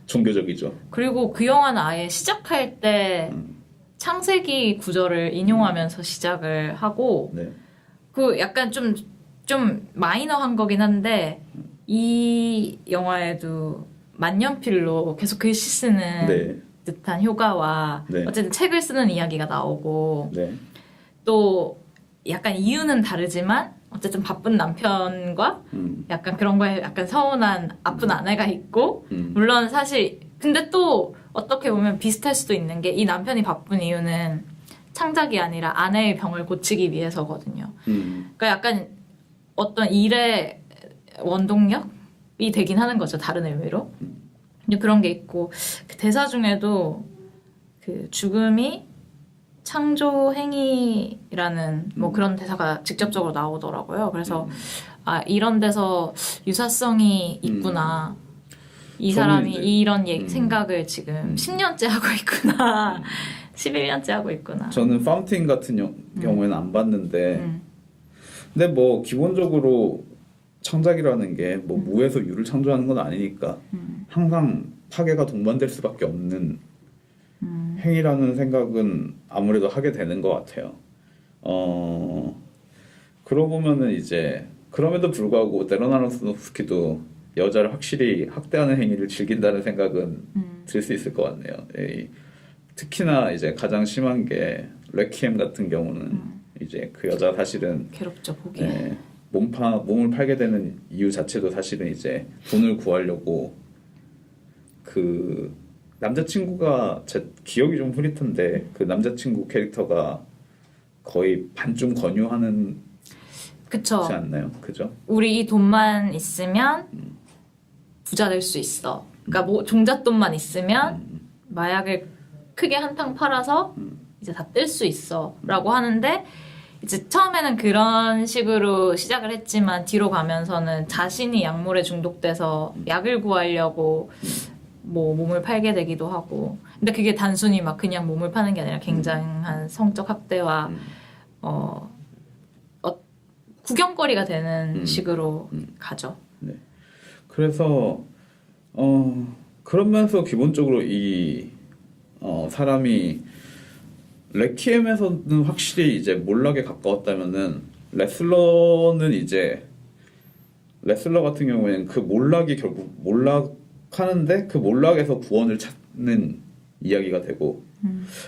B: 종교적이죠.
A: 그리고 그 영화는 아예 시작할 때 창세기 구절을 인용하면서 시작을 하고
B: 네.
A: 그 약간 좀 마이너한 거긴 한데 이 영화에도 만년필로 계속 글씨 쓰는
B: 네.
A: 듯한 효과와
B: 네.
A: 어쨌든 책을 쓰는 이야기가 나오고
B: 네.
A: 또 약간 이유는 다르지만 어쨌든 바쁜 남편과 약간 그런 거에 약간 서운한 아픈 아내가 있고 물론 사실 근데 또 어떻게 보면 비슷할 수도 있는 게 이 남편이 바쁜 이유는 창작이 아니라 아내의 병을 고치기 위해서거든요. 그러니까 약간 어떤 일의 원동력이 되긴 하는 거죠. 다른 의미로. 근데 그런 게 있고 그 대사 중에도 그 죽음이 창조 행위라는 뭐 그런 대사가 직접적으로 나오더라고요. 그래서 이런 데서 유사성이 있구나. 이 사람이 이런 생각을 지금 10년째 하고 있구나. 11년째 하고 있구나.
B: 저는 파운틴 같은 경우에는 안 봤는데 근데 뭐 기본적으로 창작이라는 게 뭐 무에서 유를 창조하는 건 아니니까 항상 파괴가 동반될 수밖에 없는 행위라는 생각은 아무래도 하게 되는 것 같아요. 그러고 보면은 이제 그럼에도 불구하고 데런 아로노프스키도 여자를 확실히 학대하는 행위를 즐긴다는 생각은 들 수 있을 것 같네요. 특히나 이제 가장 심한 게 레퀴엠 같은 경우는 이제 그 여자 사실은
A: 괴롭죠 보기에.
B: 몸을 팔게 되는 이유 자체도 사실은 이제 돈을 구하려고 그 남자친구가 제 기억이 좀 흐릿한데 그 남자친구 캐릭터가 거의 반쯤 권유하는
A: 그쵸.
B: 지 않나요? 그죠?
A: 우리 이 돈만 있으면 부자 될 수 있어. 그러니까 뭐 종잣돈만 있으면 마약을 크게 한탕 팔아서 이제 다 뜰 수 있어라고 하는데 이제 처음에는 그런 식으로 시작을 했지만 뒤로 가면서는 자신이 약물에 중독돼서 약을 구하려고 뭐 몸을 팔게 되기도 하고 근데 그게 단순히 막 그냥 몸을 파는 게 아니라 굉장한 성적 학대와 구경거리가 되는 식으로 가죠.
B: 네. 그래서 그러면서 기본적으로 이 사람이 레퀴엠에서는 확실히 이제 몰락에 가까웠다면은 레슬러 같은 경우에는 그 몰락이 결국 몰락하는데 그 몰락에서 구원을 찾는 이야기가 되고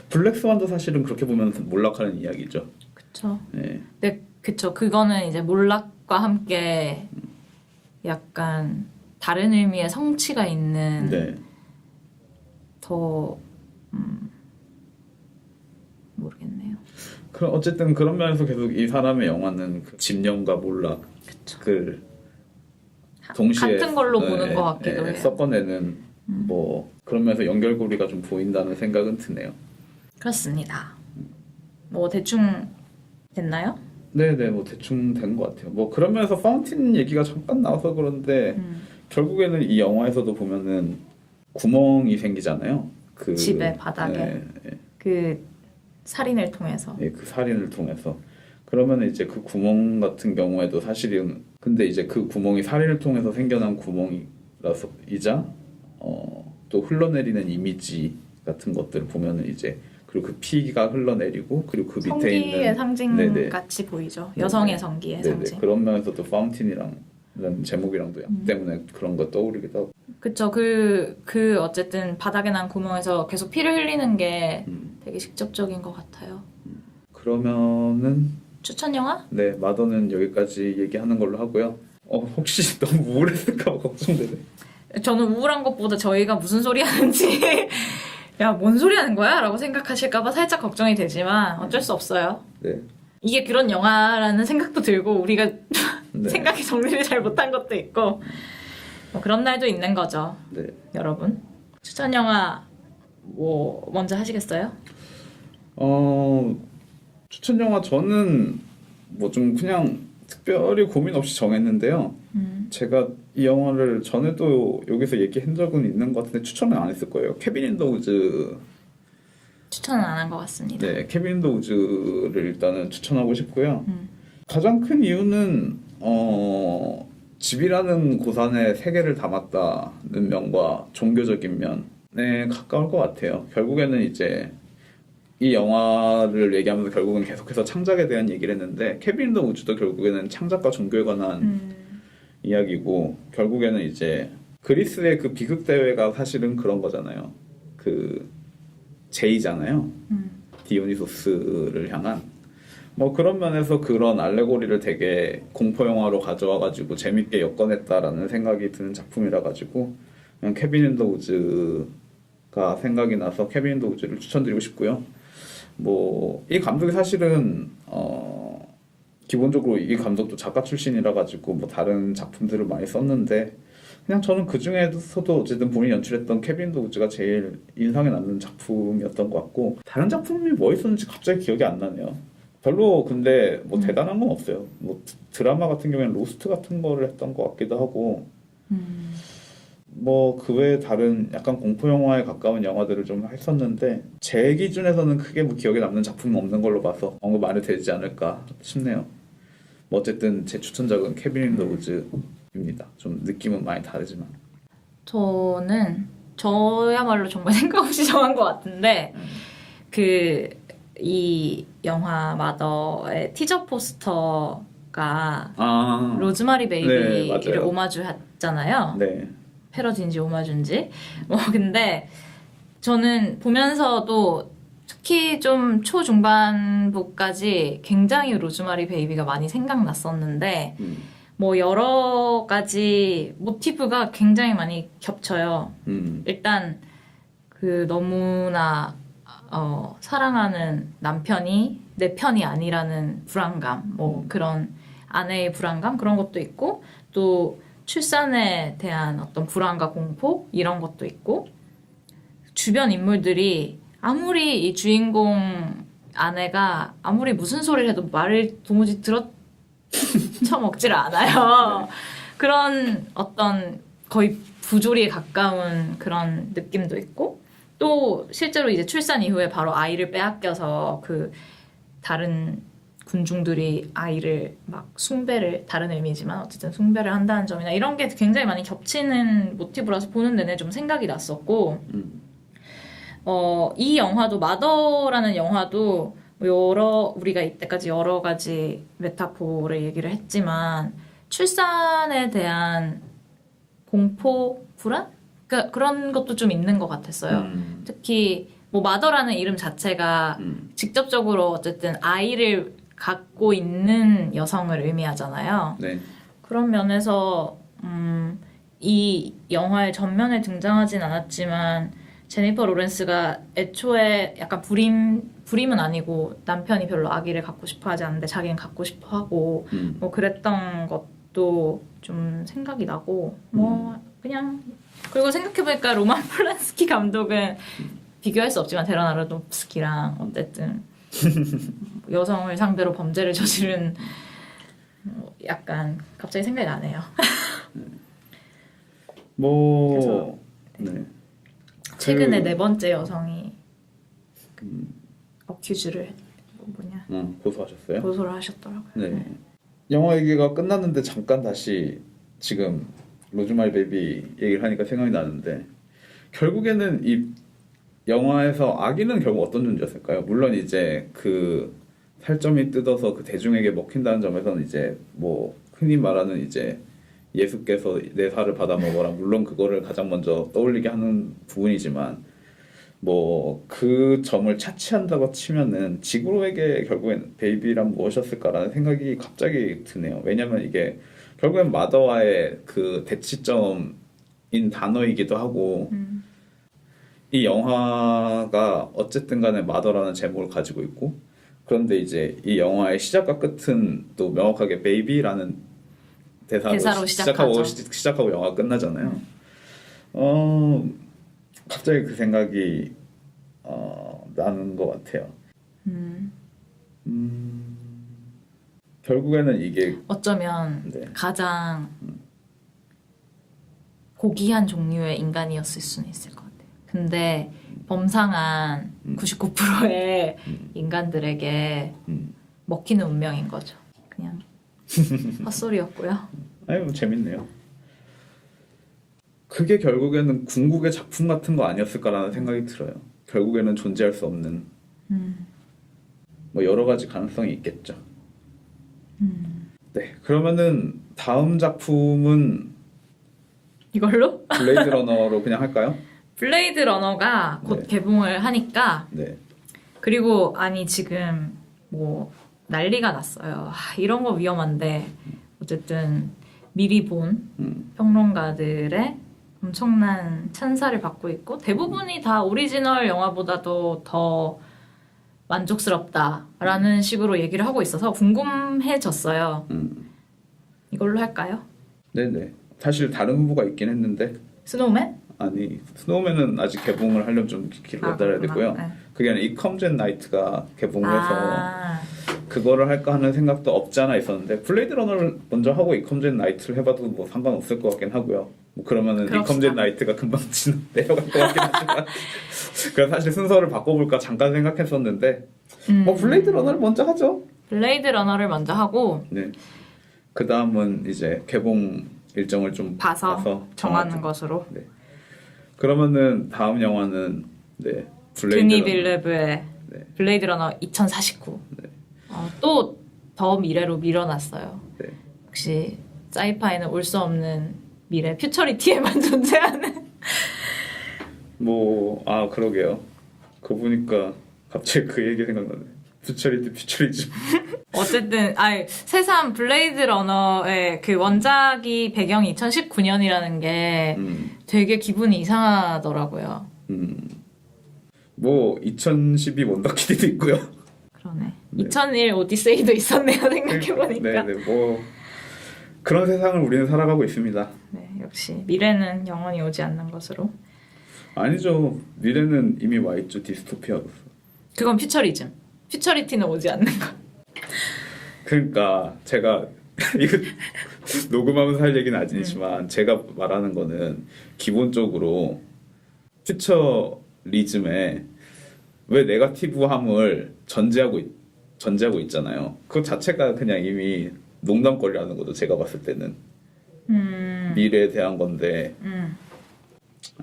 B: 블랙스완도 사실은 그렇게 보면 몰락하는 이야기죠.
A: 그쵸.
B: 네.
A: 네, 그쵸. 그거는 이제 몰락과 함께 약간 다른 의미의 성취가 있는
B: 네.
A: 더 모르겠네요.
B: 그럼 어쨌든 그런 면에서 계속 이 사람의 영화는 그 집념과 몰락을 동시에
A: 같은 걸로 보는 것 같기도 해요.
B: 섞어내는 뭐 그런 면에서 연결고리가 좀 보인다는 생각은 드네요.
A: 그렇습니다. 뭐 대충 됐나요?
B: 네네 뭐 대충 된 것 같아요. 뭐 그런 면에서 파운틴 얘기가 잠깐 나와서 그런데 결국에는 이 영화에서도 보면은 구멍이 생기잖아요. 그
A: 집에 바닥에
B: 네,
A: 그 살인을 통해서.
B: 그 살인을 통해서 그러면 이제 그 구멍 같은 경우에도 사실은 근데 이제 그 구멍이 살인을 통해서 생겨난 구멍이라서 이자 또 흘러내리는 이미지 같은 것들을 보면은 이제 그리고 그 피가 흘러내리고 그리고 그 밑에
A: 성기의
B: 있는
A: 상징
B: 네네.
A: 같이 보이죠.
B: 네네.
A: 여성의 성기의
B: 네네.
A: 상징.
B: 그런 면에서도 파운틴이랑 이런 제목이랑도 약 때문에 그런 거 떠오르기도 하고.
A: 그쵸. 그 어쨌든 바닥에 난 구멍에서 계속 피를 흘리는 게 되게 직접적인 것 같아요.
B: 그러면은
A: 추천 영화?
B: 네 마더는 여기까지 얘기하는 걸로 하고요. 혹시 너무 우울했을까 걱정되네.
A: 저는 우울한 것보다 저희가 무슨 소리 하는지 야, 뭔 소리 하는 거야? 라고 생각하실까봐 살짝 걱정이 되지만 어쩔 수 없어요.
B: 네.
A: 이게 그런 영화라는 생각도 들고 우리가
B: 네.
A: 생각이 정리를 잘 못한 것도 있고 뭐 그런 날도 있는 거죠.
B: 네.
A: 여러분. 추천 영화 뭐 먼저 하시겠어요?
B: 추천 영화 저는 뭐 좀 그냥 특별히 고민 없이 정했는데요. 제가 이 영화를 전에도 여기서 얘기한 적은 있는 것 같은데 추천은 안 했을 거예요. 케빈 인 더 우즈.
A: 추천은 안 한 것 같습니다.
B: 네, 케빈 인 더 우즈를 일단은 추천하고 싶고요. 가장 큰 이유는 집이라는 고산에 세계를 담았다는 면과 종교적인 면에 가까울 것 같아요. 결국에는 이제 이 영화를 얘기하면서 결국은 계속해서 창작에 대한 얘기를 했는데 케빈 인 더 우즈도 결국에는 창작과 종교에 관한 이야기고 결국에는 이제 그리스의 그 비극 대회가 사실은 그런 거잖아요. 그 제이잖아요. 디오니소스를 향한 뭐 그런 면에서 그런 알레고리를 되게 공포 영화로 가져와 가지고 재밌게 엮어냈다라는 생각이 드는 작품이라 가지고 그냥 케빈 인 더 우즈가 생각이 나서 케빈 인 더 우즈를 추천드리고 싶고요. 뭐 이 감독이 사실은 기본적으로 이 감독도 작가 출신이라 가지고 뭐 다른 작품들을 많이 썼는데 그냥 저는 그 중에서도 어쨌든 본인이 연출했던 케빈 더 우즈가 제일 인상에 남는 작품이었던 것 같고 다른 작품이 뭐 있었는지 갑자기 기억이 안 나네요. 별로 근데 뭐 대단한 건 없어요. 뭐 드라마 같은 경우에는 로스트 같은 거를 했던 것 같기도 하고 뭐 그 외에 다른 약간 공포 영화에 가까운 영화들을 좀 했었는데 제 기준에서는 크게 뭐 기억에 남는 작품은 없는 걸로 봐서 언급 안 해도 되지 않을까 싶네요. 뭐 어쨌든 제 추천작은 케빈 인 더 우즈입니다. 좀 느낌은 많이 다르지만
A: 저는 저야말로 정말 생각 없이 정한 것 같은데 이 영화 마더의 티저 포스터가 로즈마리 베이비를
B: 맞아요.
A: 오마주했잖아요.
B: 네.
A: 패러디인지 오마주인지 뭐 근데 저는 보면서도 특히 좀 초중반부까지 굉장히 로즈마리 베이비가 많이 생각났었는데 뭐 여러 가지 모티브가 굉장히 많이 겹쳐요. 일단 그 너무나 사랑하는 남편이 내 편이 아니라는 불안감, 뭐 그런 아내의 불안감 그런 것도 있고 또 출산에 대한 어떤 불안과 공포 이런 것도 있고 주변 인물들이 아무리 이 주인공 아내가 아무리 무슨 소리를 해도 말을 도무지 쳐먹지를 않아요. 그런 어떤 거의 부조리에 가까운 그런 느낌도 있고 또 실제로 이제 출산 이후에 바로 아이를 빼앗겨서 그 다른 군중들이 아이를 막 숭배를 다른 의미지만 어쨌든 숭배를 한다는 점이나 이런 게 굉장히 많이 겹치는 모티브라서 보는 내내 좀 생각이 났었고 이 영화도 마더라는 영화도 우리가 이때까지 여러 가지 메타포를 얘기를 했지만 출산에 대한 공포, 불안? 그러니까 그런 것도 좀 있는 것 같았어요. 특히 뭐 마더라는 이름 자체가 직접적으로 어쨌든 아이를 갖고 있는 여성을 의미하잖아요.
B: 네.
A: 그런 면에서 이 영화의 전면에 등장하진 않았지만 제니퍼 로렌스가 애초에 약간 불임은 아니고 남편이 별로 아기를 갖고 싶어 하지 않는데 자기는 갖고 싶어 하고 뭐 그랬던 것도 좀 생각이 나고 뭐 그냥 그리고 생각해보니까 로만 폴란스키 감독은 비교할 수 없지만 데런 아로노프스키랑 어쨌든 여성을 상대로 범죄를 저지른 약간 갑자기 생각이 나네요.
B: 뭐 네.
A: 최근에 네 번째 여성이 어큐즈를
B: 고소하셨어요?
A: 고소를 하셨더라고요.
B: 네. 영화 얘기가 끝났는데 잠깐 다시 지금 로즈마리 베이비 얘기를 하니까 생각이 나는데 결국에는 이 영화에서 아기는 결국 어떤 존재였을까요? 물론 이제 그 살점이 뜯어서 그 대중에게 먹힌다는 점에서는 이제 뭐 흔히 말하는 이제 예수께서 내 살을 받아 먹어라 물론 그거를 가장 먼저 떠올리게 하는 부분이지만 뭐 그 점을 차치한다고 치면은 지구로에게 결국엔 베이비란 무엇이었을까라는 생각이 갑자기 드네요. 왜냐면 이게 결국엔 마더와의 그 대치점인 단어이기도 하고 이 영화가 어쨌든 간에 마더라는 제목을 가지고 있고 그런데 이제 이 영화의 시작과 끝은 또 명확하게 베이비라는 대사로 시작하고 영화가 끝나잖아요. 갑자기 그 생각이 나는 것 같아요. 결국에는 이게
A: 어쩌면
B: 네.
A: 가장 고귀한 종류의 인간이었을 수는 있을 것 같아요. 근데 범상한 99%의 인간들에게 먹히는 운명인 거죠. 그냥 헛소리였고요.
B: 아니 뭐 재밌네요. 그게 결국에는 궁극의 작품 같은 거 아니었을까라는 생각이 들어요. 결국에는 존재할 수 없는 뭐 여러 가지 가능성이 있겠죠. 네, 그러면은 다음 작품은
A: 이걸로?
B: 블레이드 러너로 그냥 할까요?
A: 블레이드 러너가 곧
B: 네.
A: 개봉을 하니까
B: 네.
A: 그리고 아니 지금 뭐 난리가 났어요. 이런 거 위험한데 어쨌든 미리 본 평론가들의 엄청난 찬사를 받고 있고 대부분이 다 오리지널 영화보다도 더 만족스럽다라는 식으로 얘기를 하고 있어서 궁금해졌어요. 이걸로 할까요?
B: 네네. 사실 다른 후보가 있긴 했는데
A: 스노우맨?
B: 아니 스노우맨은 아직 개봉을 하려면 좀 기다려야
A: 그렇구나.
B: 되고요.
A: 네.
B: 그게 아니라 이 컴즈 앤 나이트가 개봉을 해서
A: 아,
B: 그거를 할까 하는 생각도 없지 않아 있었는데 블레이드 러너를 먼저 하고 이 컴즈 앤 나이트를 해봐도 뭐 상관없을 것 같긴 하고요. 뭐 그러면은 이 컴즈 앤 나이트가 금방 내려갈 것 같긴 하지만 그래서 사실 순서를 바꿔볼까 잠깐 생각했었는데 뭐 블레이드 러너를 먼저 하죠.
A: 블레이드 러너를 먼저 하고
B: 네. 그 다음은 이제 개봉 일정을 좀
A: 봐서 정하는 것으로.
B: 네. 그러면은 다음 영화는 네 블레이드
A: 드니
B: 러너.
A: 빌레브의
B: 네.
A: 블레이드 러너 2049.
B: 네.
A: 또 더 미래로 밀어놨어요.
B: 네.
A: 역시 사이파이는 올 수 없는 미래, 퓨처리티에만 존재하는.
B: 뭐 그러게요. 그거 보니까 갑자기 그 얘기 생각나네. 퓨처리즘.
A: 어쨌든 새삼 블레이드 러너의 그 원작이 배경이 2019년이라는 게 되게 기분이 이상하더라고요.
B: 뭐 2012 원더키드도 있고요.
A: 그러네.
B: 네.
A: 2001 오디세이도 있었네요. 생각해보니까.
B: 네네 뭐 그런 세상을 우리는 살아가고 있습니다.
A: 네, 역시 미래는 영원히 오지 않는 것으로.
B: 아니죠. 미래는 이미 와 있죠. 디스토피아로서.
A: 그건 퓨처리즘. 퓨처리티는 오지 않는 것.
B: 그러니까 제가 이거 녹음하면서 할 얘기는 아니지만 제가 말하는 거는 기본적으로 퓨처리즘에 왜 네거티브함을 전제하고 있잖아요. 그 자체가 그냥 이미 농담거리라는 거죠. 제가 봤을 때는 미래에 대한 건데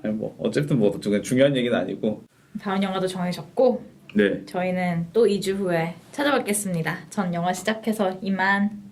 B: 아니 뭐 어쨌든 뭐 중요한 얘기는 아니고
A: 다음 영화도 정해졌고
B: 네
A: 저희는 또 2주 후에 찾아뵙겠습니다. 전 영화 시작해서 이만.